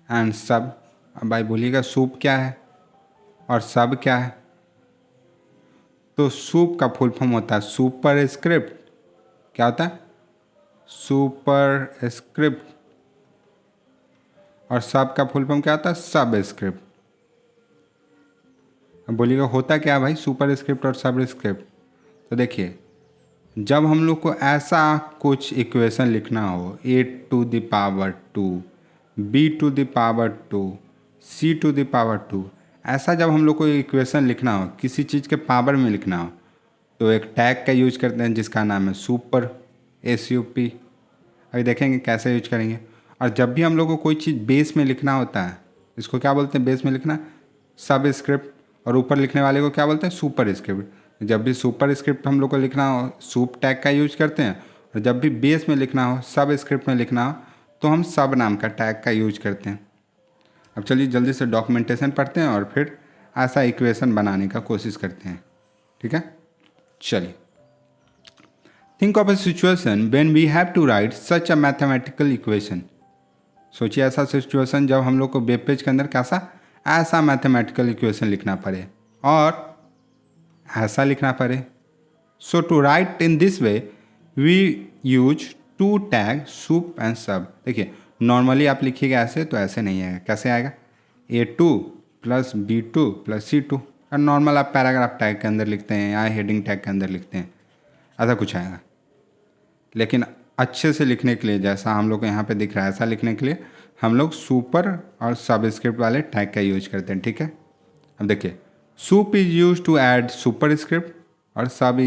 एंड सब। अब भाई बोलिएगा सूप क्या है और सब क्या है। तो सूप का फुल फॉर्म होता है सुपर स्क्रिप्ट। क्या होता है, सुपर स्क्रिप्ट। और सब का फुल फॉर्म क्या होता है, सब स्क्रिप्ट। अब बोलिएगा होता क्या है भाई सुपर स्क्रिप्ट और सब स्क्रिप्ट। तो देखिए, जब हम लोग को ऐसा कुछ इक्वेशन लिखना हो, a to the power 2, b to the power 2, c to the power 2, ऐसा जब हम लोग को इक्वेशन लिखना हो, किसी चीज़ के पावर में लिखना हो, तो एक टैग का यूज करते हैं जिसका नाम है सुपर, SUP। अभी देखेंगे कैसे यूज करेंगे। और जब भी हम लोग को कोई चीज़ बेस में लिखना होता है, इसको क्या बोलते हैं, बेस में लिखना सब स्क्रिप्ट, और ऊपर लिखने वाले को क्या बोलते हैं, सुपर स्क्रिप्ट। जब भी सुपर स्क्रिप्ट हम लोग को लिखना हो, सूप टैग का यूज करते हैं। और जब भी बेस में लिखना हो, सब स्क्रिप्ट में लिखना हो, तो हम सब नाम का टैग का यूज करते हैं। अब चलिए जल्दी से डॉक्यूमेंटेशन पढ़ते हैं और फिर ऐसा इक्वेशन बनाने का कोशिश करते हैं, ठीक है। चलिए, think of a situation when we have to write such a mathematical equation. सोचिए ऐसा सिचुएशन जब हम लोग को वेब पेज के अंदर कैसा ऐसा मैथमेटिकल इक्वेशन लिखना पड़े और ऐसा लिखना पड़े। So to write in this way we use to tag sup and sub. देखिए, नॉर्मली आप लिखिएगा ऐसे तो ऐसे नहीं आएगा। कैसे आएगा, A2 plus B2 plus C2। और नॉर्मल आप पैराग्राफ टैग के अंदर लिखते हैं या हेडिंग टैग के अंदर लिखते हैं, ऐसा कुछ आएगा। लेकिन अच्छे से लिखने के लिए, जैसा हम लोग को यहाँ पे दिख रहा है, ऐसा लिखने के लिए हम लोग सुपर और सब स्क्रिप्ट वाले टैग का यूज करते हैं, ठीक है। अब देखिए, sup is use to add superscript और sub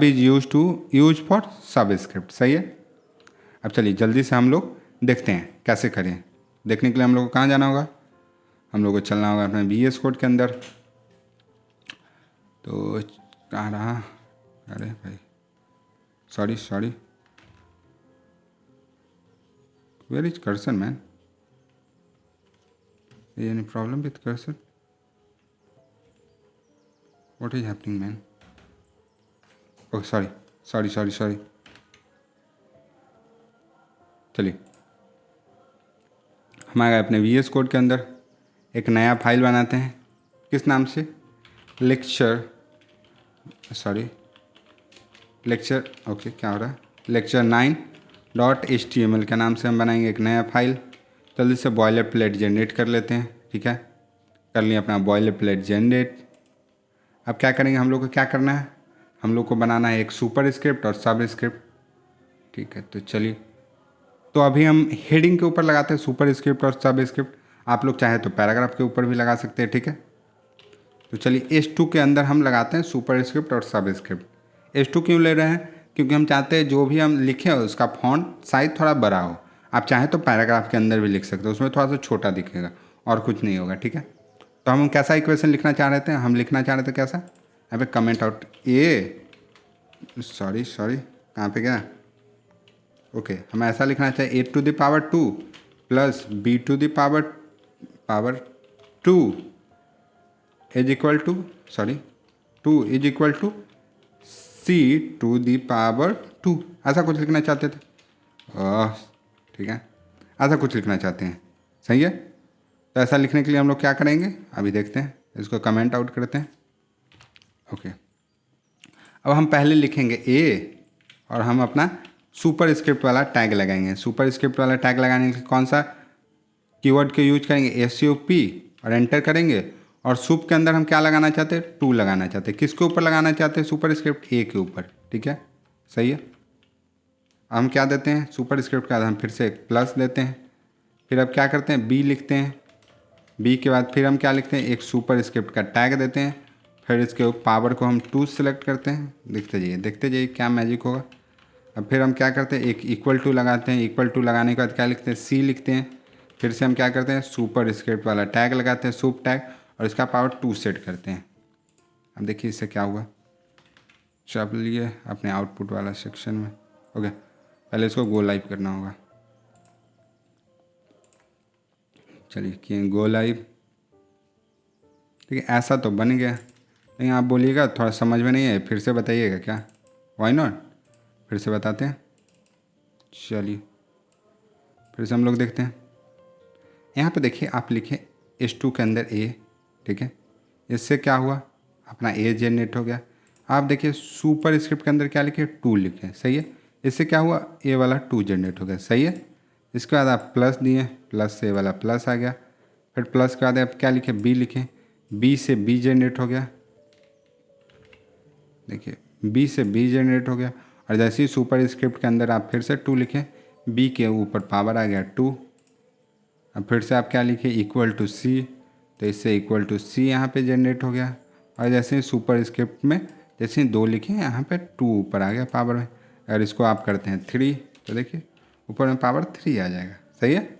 is use for subscript. सही है। अब चलिए जल्दी से हम लोग देखते हैं कैसे करें। देखने के लिए हम लोग को कहाँ जाना होगा, हम लोग को चलना होगा अपने VS कोड के अंदर। तो कहाँ रहा, अरे भाई sorry, where is cursor man, any problem with cursor, what is happening man. Oh sorry. चलिए, हम आ गए अपने VS कोड के अंदर। एक नया फाइल बनाते हैं, किस नाम से, लेक्चर ओके, क्या हो रहा है, lecture9.html के नाम से हम बनाएंगे एक नया फाइल। जल्दी से बॉयलर प्लेट जनरेट कर लेते हैं, ठीक है। कर लिया अपना बॉयलर प्लेट जनरेट। अब क्या करेंगे, हम लोग को क्या करना है, हम लोग को बनाना है एक सुपर स्क्रिप्ट और सब स्क्रिप्ट, ठीक है। तो चलिए, तो अभी हम हेडिंग के ऊपर लगाते हैं सुपर स्क्रिप्ट और सब स्क्रिप्ट। आप लोग चाहे तो पैराग्राफ के ऊपर भी लगा सकते हैं, ठीक है। तो चलिए S2 के अंदर हम लगाते हैं सुपर स्क्रिप्ट और सब स्क्रिप्ट। S2 क्यों ले रहे हैं, क्योंकि हम चाहते हैं जो भी हम लिखें उसका फॉन्ट साइज थोड़ा बड़ा हो। आप चाहें तो पैराग्राफ के अंदर भी लिख सकते हो, उसमें थोड़ा सा छोटा दिखेगा और कुछ नहीं होगा, ठीक है। तो हम कैसा इक्वेशन लिखना चाह रहे थे, हम लिखना चाह रहे थे कैसा, यहाँ पे कमेंट आउट सॉरी कहाँ पे गया, ओके। हम ऐसा लिखना चाहिए A to the power 2 plus B to the power 2 is equal to C to the power 2। ऐसा कुछ लिखना चाहते थे, ठीक है, ऐसा कुछ लिखना चाहते हैं, सही है। तो ऐसा लिखने के लिए हम लोग क्या करेंगे, अभी देखते हैं, इसको कमेंट आउट करते हैं, ओके। अब हम पहले लिखेंगे A और हम अपना सुपर स्क्रिप्ट वाला टैग लगाएंगे। सुपर स्क्रिप्ट वाला टैग लगाने के लिए कौन सा कीवर्ड के यूज करेंगे, SUP, और एंटर करेंगे। और सूप के अंदर हम क्या लगाना चाहते हैं, 2 लगाना चाहते हैं। किसके ऊपर लगाना चाहते हैं, सुपर स्क्रिप्ट A के ऊपर, ठीक है, सही है। हम क्या देते हैं, सुपर स्क्रिप्ट का हम फिर से एक प्लस देते हैं। फिर अब क्या करते हैं, B लिखते हैं। B के बाद फिर हम क्या लिखते हैं, एक सुपर स्क्रिप्ट का टैग देते हैं। फिर इसके पावर को हम 2 सेलेक्ट करते हैं। देखते जाइए क्या मैजिक होगा। अब फिर हम क्या करते हैं, एक इक्वल टू लगाते हैं। इक्वल टू लगाने के बाद क्या लिखते हैं, C लिखते हैं। फिर से हम क्या करते हैं, सुपर स्क्रिप्ट वाला टैग लगाते हैं, सूप टैग, और इसका पावर 2 सेट करते हैं। अब देखिए इससे क्या हुआ, चलिए अपने आउटपुट वाला सेक्शन में, ओके। पहले इसको गो लाइव करना होगा, चलिए किए गो लाइव, ठीक है। ऐसा तो बन गया, लेकिन आप बोलिएगा थोड़ा समझ में नहीं है, फिर से बताइएगा क्या, वाई नॉट। फिर से बताते हैं। चलिए फिर से हम लोग देखते हैं। यहाँ पे देखिए आप लिखे S2 के अंदर A, ठीक है। इससे क्या हुआ, अपना A जनरेट हो गया। आप देखिए सुपर स्क्रिप्ट के अंदर क्या लिखे, 2 लिखे, सही है। इससे क्या हुआ, A वाला 2 जनरेट हो गया, सही है। इसके बाद आप प्लस दिए, प्लस से A वाला प्लस आ गया। फिर प्लस के बाद आप क्या लिखे, B लिखे, B से B जनरेट हो गया। देखिए B से B जनरेट हो गया। और जैसे ही सुपर स्क्रिप्ट के अंदर आप फिर से 2 लिखें, B के ऊपर पावर आ गया 2। अब फिर से आप क्या लिखे, इक्वल टू C, तो इससे इक्वल टू C यहाँ पे जनरेट हो गया। और जैसे ही सुपर स्क्रिप्ट में जैसे ही 2 लिखे, यहाँ पे 2 ऊपर आ गया पावर में। अगर इसको आप करते हैं 3, तो देखिए ऊपर में पावर 3 आ जाएगा, सही है।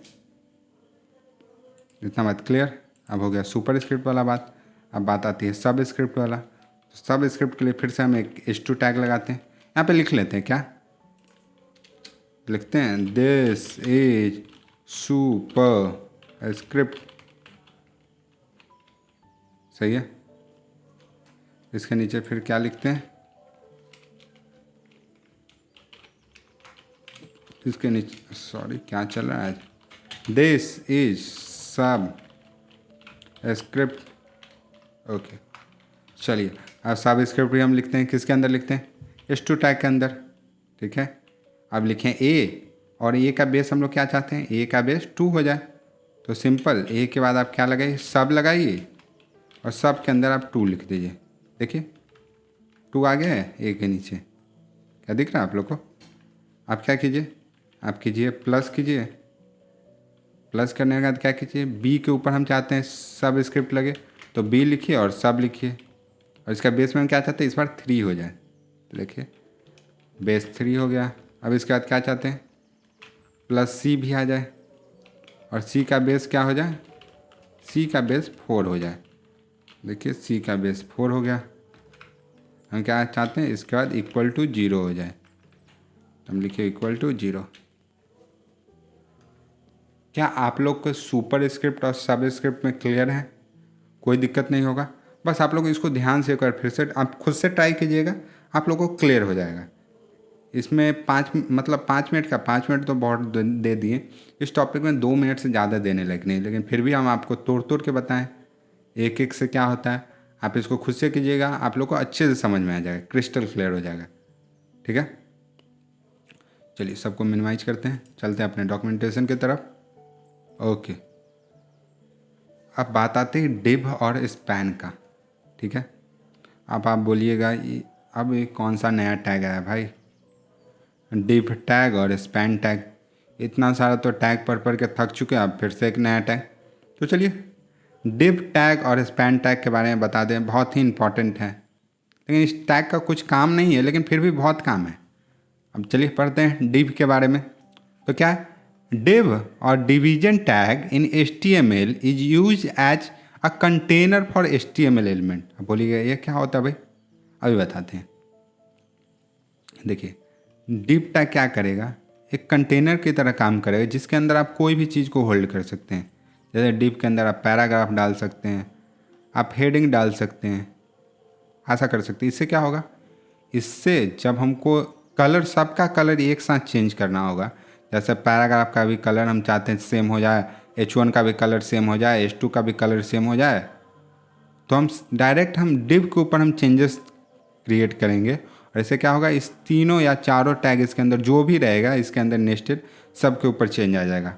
इतना बात क्लियर। अब हो गया सुपर स्क्रिप्ट वाला बात। अब बात आती है सब स्क्रिप्ट वाला। तो सब स्क्रिप्ट के लिए फिर से हम एक S2 टैग लगाते हैं। यहाँ पे लिख लेते हैं, क्या लिखते हैं, दिस इज सुपर स्क्रिप्ट, सही है। इसके नीचे फिर क्या लिखते हैं, इसके नीचे सॉरी क्या चल रहा है आज, दिस इज सब स्क्रिप्ट, ओके। चलिए अब सब स्क्रिप्ट भी हम लिखते हैं, किसके अंदर लिखते हैं, S2 टैग के अंदर, ठीक है। अब लिखें A, और A का बेस हम लोग क्या चाहते हैं, A का बेस 2 हो जाए। तो सिंपल A के बाद आप क्या लगाइए, सब लगाइए, और सब के अंदर आप 2 लिख दीजिए। देखिए 2 आ गया है A के नीचे, क्या दिख रहा है आप लोग को। आप क्या कीजिए, आप कीजिए प्लस कीजिए, प्लस करने के बाद क्या कीजिए, B के ऊपर हम चाहते हैं सब स्क्रिप्ट लगे, तो B लिखिए और सब लिखिए। और इसका बेस में हम क्या चाहते हैं, इस बार 3 हो जाए, तो देखिए बेस 3 हो गया। अब इसके बाद क्या चाहते हैं, प्लस C भी आ जाए, और C का बेस क्या हो जाए, C का बेस 4 हो जाए। देखिए C का बेस 4 हो गया। हम क्या चाहते हैं, इसके बाद इक्वल टू 0 हो जाए, तो हम लिखिए इक्वल टू 0। क्या आप लोग को सुपर स्क्रिप्ट और सब स्क्रिप्ट में क्लियर है, कोई दिक्कत नहीं होगा। बस आप लोग इसको ध्यान से कर, फिर से आप खुद से ट्राई कीजिएगा, आप लोगों को क्लियर हो जाएगा। इसमें 5 मिनट का, 5 मिनट तो बहुत दे दिए, इस टॉपिक में 2 मिनट से ज़्यादा देने लायक नहीं, लेकिन फिर भी हम आपको तोड़ तोड़ के बताएं एक एक से क्या होता है। आप इसको खुद से कीजिएगा, आप लोग को अच्छे से समझ में आ जाएगा, क्रिस्टल क्लियर हो जाएगा, ठीक है। चलिए सबको मिनिमाइज करते हैं, चलते हैं अपने डॉक्यूमेंटेशन की तरफ। ओके, अब बात आती है डिव और स्पैन का, ठीक है। अब आप बोलिएगा अब ये कौन सा नया टैग आया भाई, डिव टैग और स्पैन टैग, इतना सारा तो टैग पढ़ के थक चुके हैं, अब फिर से एक नया टैग। तो चलिए डिव टैग और स्पैन टैग के बारे में बता दें, बहुत ही इंपॉर्टेंट है, लेकिन इस टैग का कुछ काम नहीं है, लेकिन फिर भी बहुत काम है। अब चलिए पढ़ते हैं डिव के बारे में। तो क्या है, div or division tag in HTML is used as a container for HTML element। अब बोलिएगा ये क्या होता है भाई, अभी बताते हैं। देखिए div टैग क्या करेगा, एक कंटेनर की तरह काम करेगा, जिसके अंदर आप कोई भी चीज़ को होल्ड कर सकते हैं। जैसे div के अंदर आप पैराग्राफ डाल सकते हैं, आप हेडिंग डाल सकते हैं, ऐसा कर सकते हैं। इससे क्या होगा, इससे जब हमको कलर, सबका कलर एक साथ चेंज करना होगा, जैसे पैराग्राफ का भी कलर हम चाहते हैं सेम हो जाए, H1 का भी कलर सेम हो जाए, H2 का भी कलर सेम हो जाए, तो हम डायरेक्ट हम डिव के ऊपर हम चेंजेस क्रिएट करेंगे। और ऐसे क्या होगा, इस तीनों या चारों टैग इसके अंदर जो भी रहेगा इसके अंदर नेस्टेड, सब के ऊपर चेंज आ जाएगा।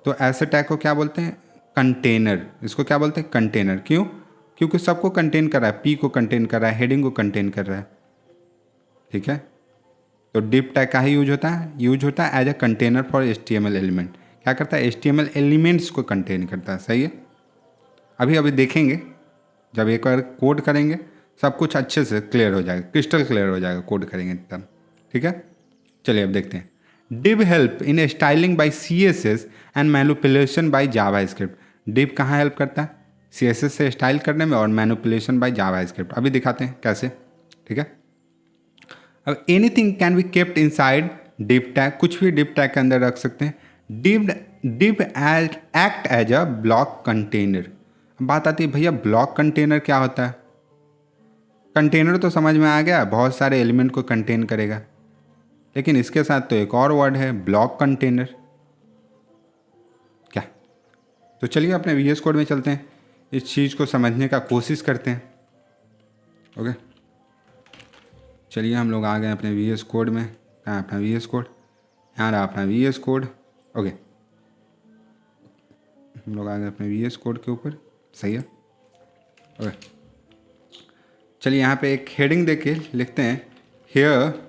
तो ऐसे टैग को क्या बोलते हैं, कंटेनर। इसको क्या बोलते हैं, कंटेनर। क्यों, क्योंकि सबको कंटेन कर रहा है, P को कंटेन कर रहा है, हेडिंग को कंटेन कर रहा है, ठीक है। तो डिव टैग का ही यूज होता है as a container for HTML element. क्या करता है, HTML एलिमेंट्स को कंटेन करता है, सही है। अभी देखेंगे, जब एक बार कोड करेंगे सब कुछ अच्छे से क्लियर हो जाएगा, क्रिस्टल क्लियर हो जाएगा कोड करेंगे तब, ठीक है। चलिए अब देखते हैं, div help in styling by CSS and manipulation by JavaScript. Div कहाँ हेल्प करता है, CSS से स्टाइल करने में, और मैनिपुलेशन बाय जावास्क्रिप्ट। अभी दिखाते हैं कैसे, ठीक है। अब anything can be kept inside div tag, कुछ भी डिव टैग के अंदर रख सकते हैं। Div act as a block container. बात आती है भैया ब्लॉक कंटेनर क्या होता है। कंटेनर तो समझ में आ गया, बहुत सारे एलिमेंट को कंटेन करेगा, लेकिन इसके साथ तो एक और वर्ड है ब्लॉक कंटेनर। क्या? तो चलिए अपने VS कोड में चलते हैं, इस चीज़ को समझने का कोशिश करते हैं। ओके, चलिए हम लोग आ गए अपने VS कोड में। कहाँ अपना VS कोड? यहाँ रहा अपना VS कोड। ओके, हम लोग आ गए अपने VS कोड के ऊपर, सही है। ओके, चलिए यहाँ पे एक हेडिंग दे के लिखते हैं, here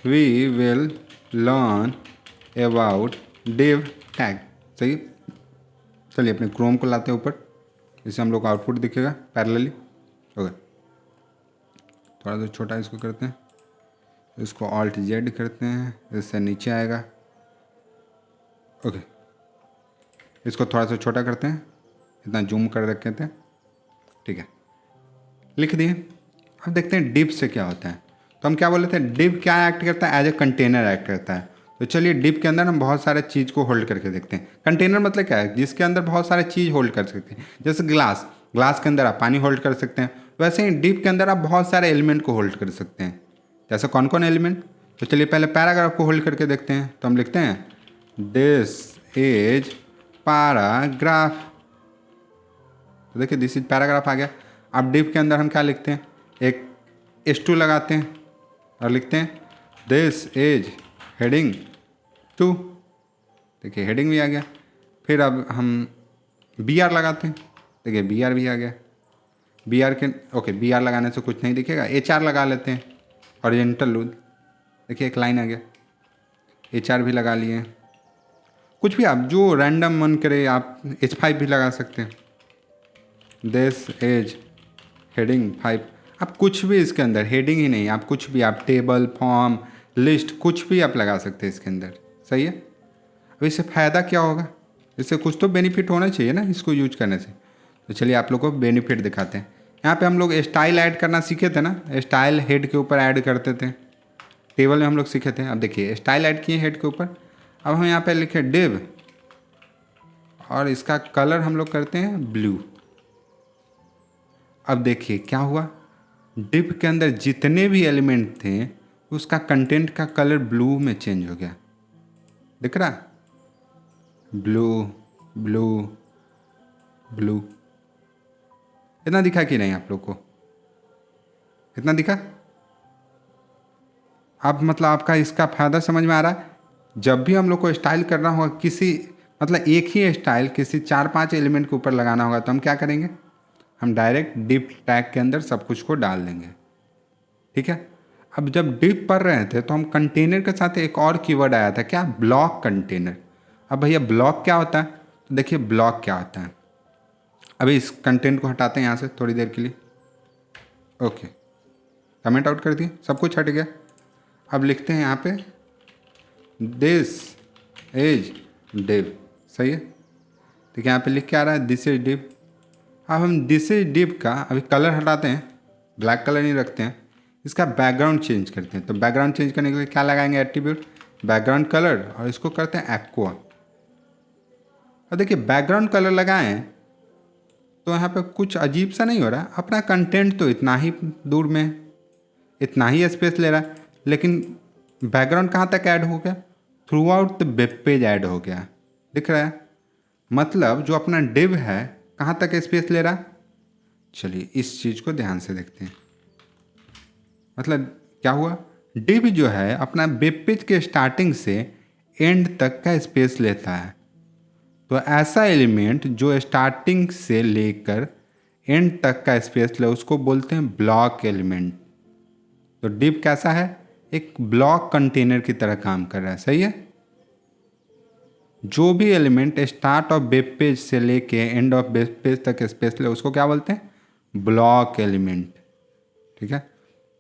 we will learn about div tag. सही है। चलिए अपने क्रोम को लाते हैं ऊपर, इससे हम लोग को आउटपुट दिखेगा पैरेलली। ओके, थोड़ा सा छोटा इसको करते हैं, इसको Alt Z करते हैं, इससे नीचे आएगा। ओके, इसको थोड़ा सा छोटा करते हैं, इतना जूम कर देते हैं, ठीक है, लिख दिए। अब देखते हैं डिव से क्या होता है। तो हम क्या बोले थे, डिव क्या एक्ट करता है? एज ए कंटेनर एक्ट करता है। तो चलिए डिव के अंदर हम बहुत सारे चीज़ को होल्ड करके देखते हैं। कंटेनर मतलब क्या है? जिसके अंदर बहुत सारे चीज़ होल्ड कर सकते हैं। जैसे ग्लास, ग्लास के अंदर आप पानी होल्ड कर सकते हैं, वैसे ही डिव के अंदर आप बहुत सारे एलिमेंट को होल्ड कर सकते हैं। जैसे कौन कौन एलिमेंट? तो चलिए पहले पैराग्राफ को होल्ड करके देखते हैं। तो हम लिखते हैं दिस इज पैराग्राफ। तो देखिए दिस इज पैराग्राफ आ गया। अब डिव के अंदर हम क्या लिखते हैं, एक S2 लगाते हैं और लिखते हैं दिस इज हेडिंग 2। देखिए हेडिंग भी आ गया। फिर अब हम BR लगाते हैं, देखिए BR भी आ गया। BR के ओके, BR लगाने से कुछ नहीं दिखेगा, HR लगा लेते हैं, हॉरिजॉन्टल रूल। देखिए एक लाइन आ गया, HR भी लगा लिए। कुछ भी आप जो रैंडम मन करे, आप H5 भी लगा सकते हैं। This is heading 5। आप कुछ भी इसके अंदर, हेडिंग ही नहीं, आप कुछ भी, आप टेबल, फॉर्म, लिस्ट, कुछ भी आप लगा सकते हैं इसके अंदर। सही है। अब इससे फ़ायदा क्या होगा? इससे कुछ तो बेनिफिट होना चाहिए ना इसको यूज करने से। तो चलिए आप लोग को बेनिफिट दिखाते हैं। यहाँ पे हम लोग स्टाइल ऐड करना सीखे थे ना, स्टाइल हेड के ऊपर ऐड करते थे, टेबल में हम लोग सीखे थे। अब देखिए स्टाइल ऐड किए हेड के ऊपर। अब हम यहाँ पे लिखे डिव और इसका कलर हम लोग करते हैं ब्लू। अब देखिए क्या हुआ, डिव के अंदर जितने भी एलिमेंट थे उसका कंटेंट का कलर ब्लू में चेंज हो गया। दिख रहा? Blue blue blue. इतना दिखा कि नहीं आप लोग को? इतना दिखा? अब मतलब आपका इसका फ़ायदा समझ में आ रहा है। जब भी हम लोग को स्टाइल करना होगा, किसी मतलब एक ही स्टाइल किसी 4-5 एलिमेंट के ऊपर लगाना होगा, तो हम क्या करेंगे, हम डायरेक्ट डिव टैग के अंदर सब कुछ को डाल देंगे। ठीक है। अब जब डिव पढ़ रहे थे तो हम कंटेनर के साथ एक और कीवर्ड आया था, क्या? Block container. अब भैया ब्लॉक क्या होता है? तो देखिए ब्लॉक क्या होता है। अभी इस कंटेंट को हटाते हैं यहाँ से थोड़ी देर के लिए। ओके, कमेंट आउट कर दिए, सब कुछ हट गया। अब लिखते हैं यहाँ पे दिस इज डिव। सही है। देखिए यहाँ पे लिख के आ रहा है दिस इज डिव। अब हम दिस इज डिव का अभी कलर हटाते हैं, ब्लैक कलर नहीं रखते हैं, इसका बैकग्राउंड चेंज करते हैं। तो बैकग्राउंड चेंज करने के लिए क्या लगाएंगे? एट्रीब्यूट बैकग्राउंड कलर, और इसको करते हैं एक्वा। और देखिए बैकग्राउंड कलर लगाएं तो यहाँ पे कुछ अजीब सा नहीं हो रहा। अपना कंटेंट तो इतना ही दूर में, इतना ही स्पेस ले रहा है, लेकिन बैकग्राउंड कहाँ तक ऐड हो गया? Through out the web page add हो गया। दिख रहा है? मतलब जो अपना डिव है कहाँ तक स्पेस ले रहा? चलिए इस चीज़ को ध्यान से देखते हैं। मतलब क्या हुआ, डिव जो है अपना वेब पेज के स्टार्टिंग से एंड तक का स्पेस लेता है। तो ऐसा एलिमेंट जो स्टार्टिंग से लेकर एंड तक का स्पेस ले उसको बोलते हैं ब्लॉक एलिमेंट। तो डिव कैसा है? एक ब्लॉक कंटेनर की तरह काम कर रहा है। सही है। जो भी element start of web page से लेके एंड ऑफ वेब पेज तक स्पेस ले उसको क्या बोलते हैं? Block element. ठीक है।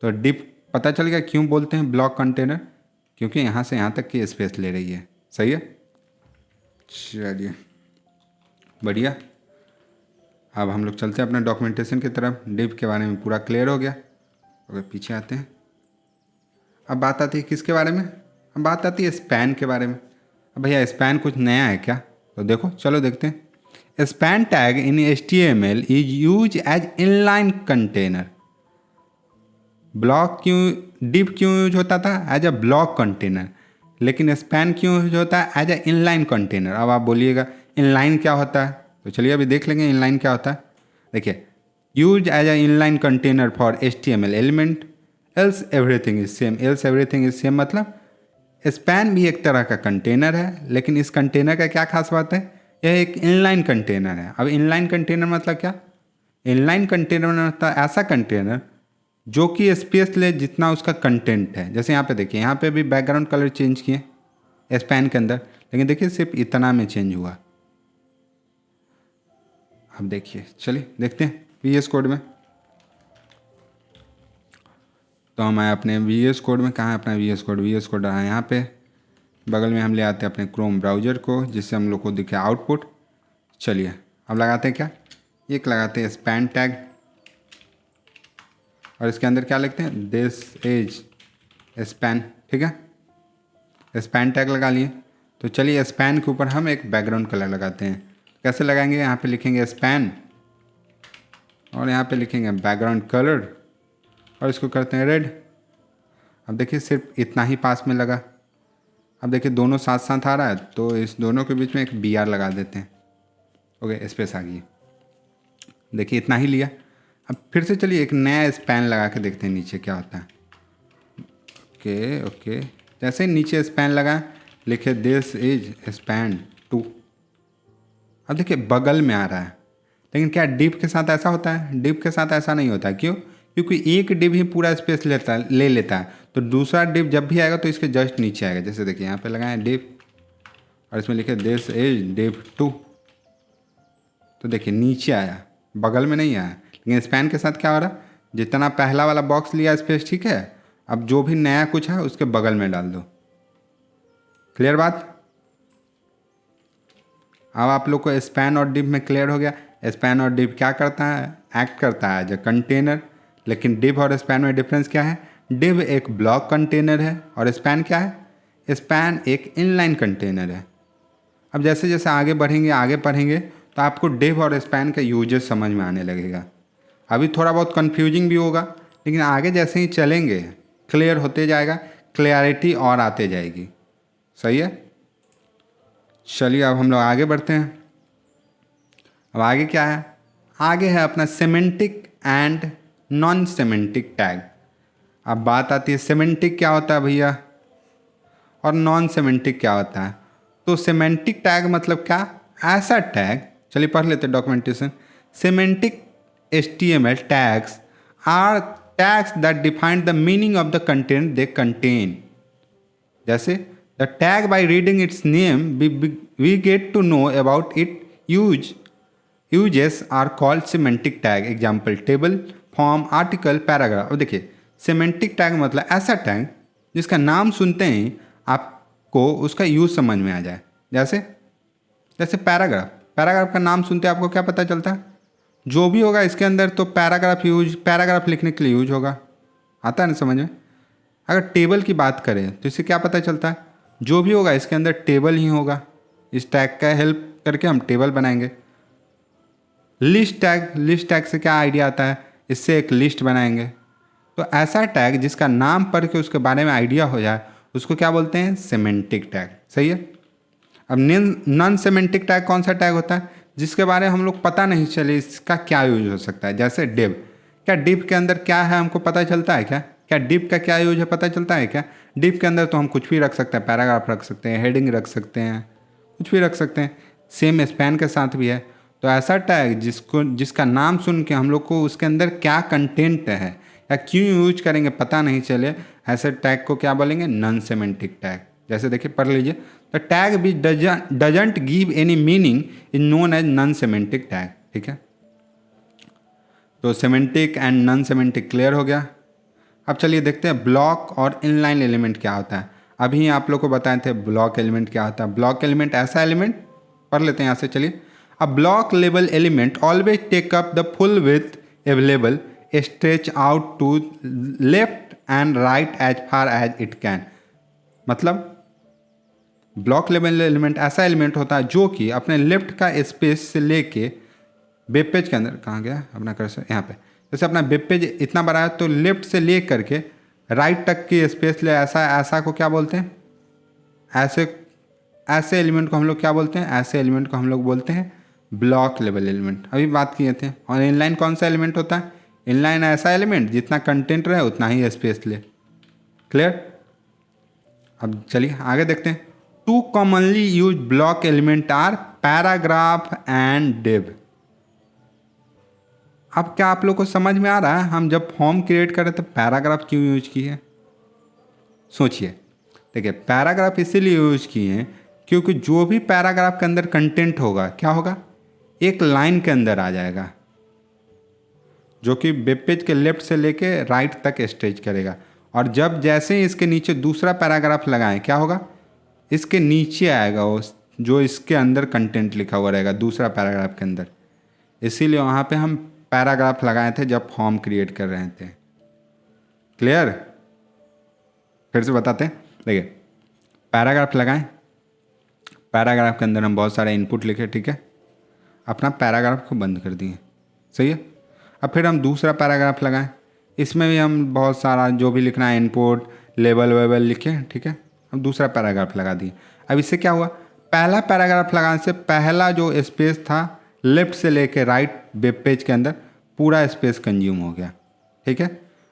तो डिव पता चल गया क्यों बोलते हैं ब्लॉक कंटेनर, क्योंकि यहाँ से यहाँ तक की स्पेस ले रही है। सही है। चलिए बढ़िया। अब हम लोग चलते हैं अपने डॉक्यूमेंटेशन की तरफ। डिव के बारे में पूरा क्लियर हो गया। ओके, पीछे आते हैं। अब बात आती है किसके बारे में? अब बात आती है स्पैन के बारे में। अब भैया स्पैन कुछ नया है क्या? तो देखो चलो देखते हैं। Span tag in HTML is use as inline container block क्यों, डिव क्यों यूज होता था? As a block container. लेकिन स्पैन क्यों यूज होता है? As a inline container. अब आप बोलिएगा इनलाइन क्या होता है, तो चलिए अभी देख लेंगे इनलाइन क्या होता है। देखिए, use as a inline container for HTML element else everything is same. Else everything is same मतलब स्पैन भी एक तरह का कंटेनर है, लेकिन इस कंटेनर का क्या खास बात है? यह एक इनलाइन कंटेनर है। अब इनलाइन कंटेनर मतलब क्या? इनलाइन कंटेनर मतलब ऐसा कंटेनर जो कि स्पेस ले जितना उसका कंटेंट है। जैसे यहाँ पे देखिए, यहाँ पे भी बैकग्राउंड कलर चेंज किए स्पैन के अंदर, लेकिन देखिए सिर्फ इतना में चेंज हुआ। अब देखिए, चलिए देखते हैं VS कोड में। तो हम आए अपने VS कोड में। कहाँ है अपना VS कोड? VS कोड रहा है यहाँ पे। बगल में हम ले आते हैं अपने क्रोम ब्राउज़र को, जिससे हम लोग को दिखे आउटपुट। चलिए अब लगाते हैं क्या, एक लगाते हैं स्पैन टैग, और इसके अंदर क्या लिखते हैं? This is span. ठीक है, स्पैन टैग लगा लिए। तो चलिए स्पैन के ऊपर हम एक बैकग्राउंड कलर लगाते हैं। कैसे लगाएंगे? यहाँ पे लिखेंगे स्पैन और यहाँ पे लिखेंगे बैकग्राउंड कलर और इसको करते हैं रेड। अब देखिए सिर्फ इतना ही पास में लगा। अब देखिए दोनों साथ साथ आ रहा है, तो इस दोनों के बीच में एक BR लगा देते हैं। ओके, स्पेस आ गई। देखिए इतना ही लिया। अब फिर से चलिए एक नया स्पैन लगा के देखते हैं नीचे क्या होता है। ओके ओके, जैसे ही नीचे स्पैन लगा, लिखे दिस इज स्पैन 2। अब देखिए बगल में आ रहा है, लेकिन क्या डिव के साथ ऐसा होता है? डिव के साथ ऐसा नहीं होता। क्यों? क्योंकि एक डिव ही पूरा स्पेस ले लेता है, तो दूसरा डिव जब भी आएगा तो इसके जस्ट नीचे आएगा। जैसे देखिए यहाँ पे लगाए डिव और इसमें लिखे दिस इज डिव 2, तो देखिए नीचे आया, बगल में नहीं आया। लेकिन स्पैन के साथ क्या हो रहा है? जितना पहला वाला बॉक्स लिया स्पेस, ठीक है, अब जो भी नया कुछ है उसके बगल में डाल दो। क्लियर बात? अब आप लोग को स्पैन और डिव में क्लियर हो गया। स्पैन और डिव क्या करता है? एक्ट करता है एज ए कंटेनर। लेकिन डिव और स्पैन में डिफरेंस क्या है? डिव एक ब्लॉक कंटेनर है और स्पैन क्या है? स्पैन एक इनलाइन कंटेनर है। अब जैसे जैसे आगे बढ़ेंगे, आगे पढ़ेंगे, तो आपको डिव और स्पैन का यूजेस समझ में आने लगेगा। अभी थोड़ा बहुत कंफ्यूजिंग भी होगा, लेकिन आगे जैसे ही चलेंगे क्लियर होते जाएगा, क्लियरिटी और आते जाएगी। सही है? चलिए अब हम लोग आगे बढ़ते हैं। अब आगे क्या है? आगे है अपना semantic and non semantic tag. अब बात आती है सेमेंटिक क्या होता है भैया और नॉन सेमेंटिक क्या होता है। तो सेमेंटिक टैग मतलब क्या? ऐसा टैग, चलिए पढ़ लेते documentation. Semantic HTML tags are tags that define the meaning of the content they contain. जैसे the tag by reading its name we get to know about it uses are called semantic tag. Example table, form, article, paragraph. अब देखिए semantic tag मतलब ऐसा tag जिसका नाम सुनते ही आपको उसका यूज समझ में आ जाए। जैसे पैराग्राफ। पैराग्राफ का नाम सुनते आपको क्या पता चलता है? जो भी होगा इसके अंदर तो पैराग्राफ लिखने के लिए यूज होगा। आता है ना समझ में? अगर टेबल की बात करें तो इससे क्या पता चलता है? जो भी होगा इसके अंदर टेबल ही होगा। इस टैग का हेल्प करके हम टेबल बनाएंगे। लिस्ट टैग से क्या आइडिया आता है? इससे एक लिस्ट बनाएंगे। तो ऐसा टैग जिसका नाम पढ़ के उसके बारे में आइडिया हो जाए उसको क्या बोलते हैं? Semantic tag. सही है? अब नॉन सेमेंटिक टैग कौन सा टैग होता है? जिसके बारे में हम लोग पता नहीं चले इसका क्या यूज हो सकता है। जैसे डिव। क्या डिव के अंदर क्या है हमको पता चलता है क्या? क्या डिव का क्या यूज है पता चलता है क्या? डिव के अंदर तो हम कुछ भी रख सकते हैं, पैराग्राफ रख सकते हैं, हेडिंग रख सकते हैं, कुछ भी रख सकते हैं। सेम स्पैन के साथ भी है। तो ऐसा टैग जिसका नाम सुन के हम लोग को उसके अंदर क्या कंटेंट है या क्यों यूज करेंगे पता नहीं चले, ऐसे टैग को क्या बोलेंगे? Non semantic tag. जैसे देखिए पढ़ लीजिए, the tag which doesn't give any meaning is known as non semantic tag. ठीक है, तो semantic and non semantic clear हो गया। अब चलिए देखते हैं ब्लॉक और इनलाइन एलिमेंट क्या होता है। अभी आप लोग को बताए थे ब्लॉक एलिमेंट क्या होता है। ब्लॉक एलिमेंट ऐसा एलिमेंट, पढ़ लेते हैं यहाँ से। चलिए, a block level element always take up the full width available, stretch out to left and right as far as it can. मतलब ब्लॉक लेवल एलिमेंट ऐसा एलिमेंट होता है जो कि अपने लेफ्ट का स्पेस से लेके वेब पेज के अंदर, कहाँ गया अपना कर्सर, यहाँ पे, जैसे अपना वेब पेज इतना बड़ा है तो लेफ्ट से ले करके राइट तक की स्पेस ले, ऐसा को क्या बोलते हैं, ऐसे एलिमेंट को हम लोग क्या बोलते हैं, ऐसे एलिमेंट को हम लोग बोलते हैं ब्लॉक लेवल एलिमेंट। अभी बात किए थे। और इनलाइन कौन सा एलिमेंट होता है, इनलाइन ऐसा एलिमेंट जितना कंटेंट रहे उतना ही स्पेस ले। क्लियर। अब चलिए आगे देखते हैं। Two commonly use block element are paragraph and div. अब क्या आप लोग को समझ में आ रहा है हम जब फॉर्म क्रिएट करें तो पैराग्राफ क्यों यूज किए? सोचिए। देखिए पैराग्राफ इसीलिए यूज किए हैं क्योंकि जो भी पैराग्राफ के अंदर कंटेंट होगा क्या होगा, एक लाइन के अंदर आ जाएगा, जो कि वेब पेज के लेफ्ट से लेके राइट तक स्ट्रेच करेगा। और जब जैसे ही इसके नीचे दूसरा पैराग्राफ लगाएं क्या होगा, इसके नीचे आएगा वो जो इसके अंदर कंटेंट लिखा हुआ रहेगा दूसरा पैराग्राफ के अंदर। इसीलिए वहाँ पे हम पैराग्राफ लगाए थे जब फॉर्म क्रिएट कर रहे थे। क्लियर। फिर से बताते हैं। देखिए पैराग्राफ लगाएं, पैराग्राफ के अंदर हम बहुत सारे इनपुट लिखे, ठीक है, अपना पैराग्राफ को बंद कर दिए, सही है। अब फिर हम दूसरा पैराग्राफ लगाएं, इसमें भी हम बहुत सारा जो भी लिखना है इनपुट लेबल वेबल लिखे, ठीक है। अब दूसरा पैराग्राफ लगा दिए। अब इससे क्या हुआ, पहला पैराग्राफ लगाने से पहला जो स्पेस था लेफ्ट से लेके राइट वेब पेज के अंदर पूरा स्पेस कंज्यूम हो गया, ठीक है।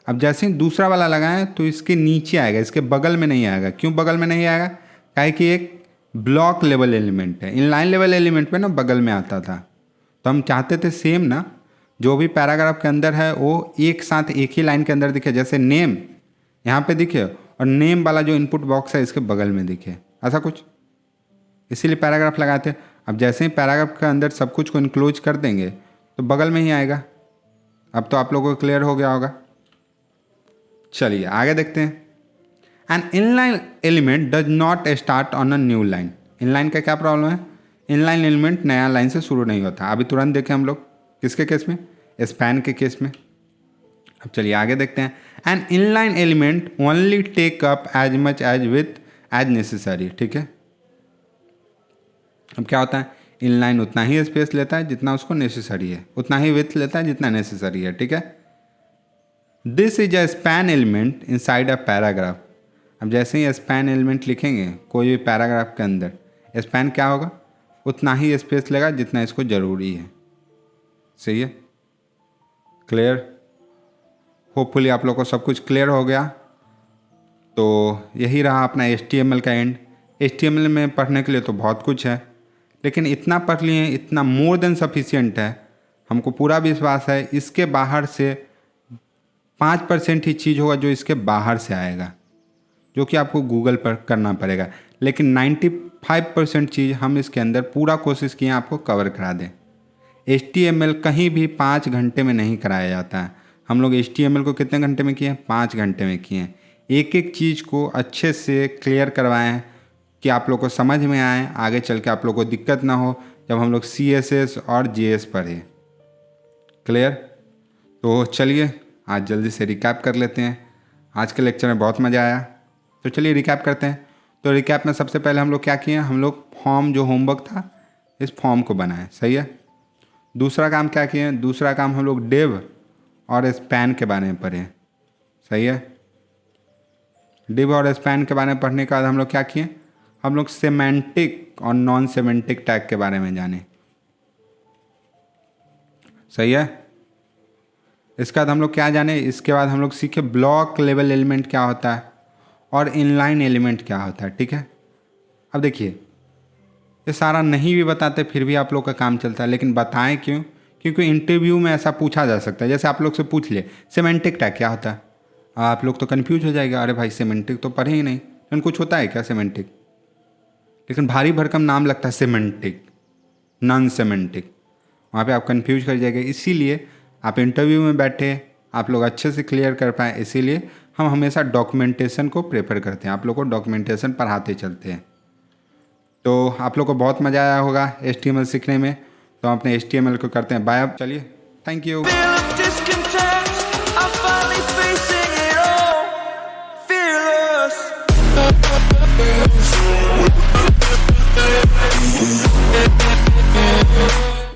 अब जैसे ही दूसरा वाला लगाएं तो इसके नीचे आएगा, इसके बगल में नहीं आएगा। क्यों बगल में नहीं आएगा, काहे कि एक ब्लॉक लेवल एलिमेंट है। इनलाइन लेवल एलिमेंट पे ना बगल में आता था, तो हम चाहते थे सेम ना जो भी पैराग्राफ के अंदर है वो एक साथ एक ही लाइन के अंदर दिखे। जैसे नेम यहाँ पे दिखे और नेम वाला जो इनपुट बॉक्स है इसके बगल में दिखे, ऐसा कुछ। इसीलिए पैराग्राफ लगाते हैं। अब जैसे ही पैराग्राफ के अंदर सब कुछ को इनक्लोज कर देंगे तो बगल में ही आएगा। अब तो आप लोगों को क्लियर हो गया होगा। चलिए आगे देखते हैं। An inline element does not start on a new line. Inline का क्या प्रॉब्लम है, इनलाइन एलिमेंट नया लाइन से शुरू नहीं होता। अभी तुरंत देखें हम लोग किसके केस में, स्पैन के केस में। अब चलिए आगे देखते हैं। An inline element only take up as much as with as necessary, ठीक है। अब क्या होता है, इनलाइन उतना ही स्पेस लेता है जितना उसको नेसेसरी है, उतना ही विथ लेता है जितना नेसेसरी है, ठीक है। This is a span element inside a paragraph. अब जैसे ही स्पैन एलिमेंट लिखेंगे कोई भी पैराग्राफ के अंदर, स्पैन क्या होगा, उतना ही स्पेस लेगा जितना इसको ज़रूरी है, सही है। क्लियर। होपफुली आप लोग को सब कुछ क्लियर हो गया। तो यही रहा अपना HTML का एंड। HTML में पढ़ने के लिए तो बहुत कुछ है, लेकिन इतना पढ़ लिए, इतना मोर देन सफिशिएंट है। हमको पूरा विश्वास है इसके बाहर से 5% ही चीज़ होगा जो इसके बाहर से आएगा, जो कि आपको गूगल पर करना पड़ेगा। लेकिन 95% चीज़ हम इसके अंदर पूरा कोशिश किए आपको कवर करा दें। HTML कहीं भी 5 घंटे में नहीं कराया जाता है। हम लोग HTML को कितने घंटे में किए हैं, 5 घंटे में किए हैं। एक एक चीज़ को अच्छे से क्लियर करवाएं कि आप लोग को समझ में आए, आगे चल के आप लोग को दिक्कत ना हो जब हम लोग CSS और JS पढ़े। क्लियर। तो चलिए आज जल्दी से रिकैप कर लेते हैं। आज के लेक्चर में बहुत मज़ा आया, तो चलिए रिकैप करते हैं। तो रिकैप में सबसे पहले हम लोग क्या किए, हम लोग फॉर्म जो होमवर्क था इस फॉर्म को बनाए, सही है। दूसरा काम क्या किए, दूसरा काम हम लोग डिव और स्पैन के बारे में पढ़े, सही है। डिव और स्पैन के बारे में पढ़ने के बाद हम लोग क्या किए, हम लोग सेमेंटिक और नॉन सेमेंटिक टैग के बारे में जाने, सही है। इसके बाद हम लोग क्या जाने, इसके बाद हम लोग सीखे ब्लॉक लेवल एलिमेंट क्या होता है और इनलाइन एलिमेंट क्या होता है, ठीक है। अब देखिए ये सारा नहीं भी बताते फिर भी आप लोग का काम चलता है, लेकिन बताएं क्यों, क्योंकि इंटरव्यू में ऐसा पूछा जा सकता है। जैसे आप लोग से पूछ ले सेमेंटिक टैग क्या होता है, आप लोग तो कन्फ्यूज हो जाएगा, अरे भाई सेमेंटिक तो पढ़े ही नहीं, लेकिन कुछ होता है क्या सेमेंटिक। लेकिन भारी भरकम नाम लगता है सेमेंटिक, नॉन सेमेंटिक, वहाँ पे आप कंफ्यूज कर जाएंगे। इसीलिए आप इंटरव्यू में बैठे आप लोग अच्छे से क्लियर कर पाएँ, इसीलिए हम हमेशा डॉक्यूमेंटेशन को प्रेफर करते हैं, आप लोग को डॉक्यूमेंटेशन पढ़ाते चलते हैं। तो आप लोग को बहुत मज़ा आया होगा HTML सीखने में। तो हम अपने HTML को करते हैं बाय। अब चलिए, थैंक यू।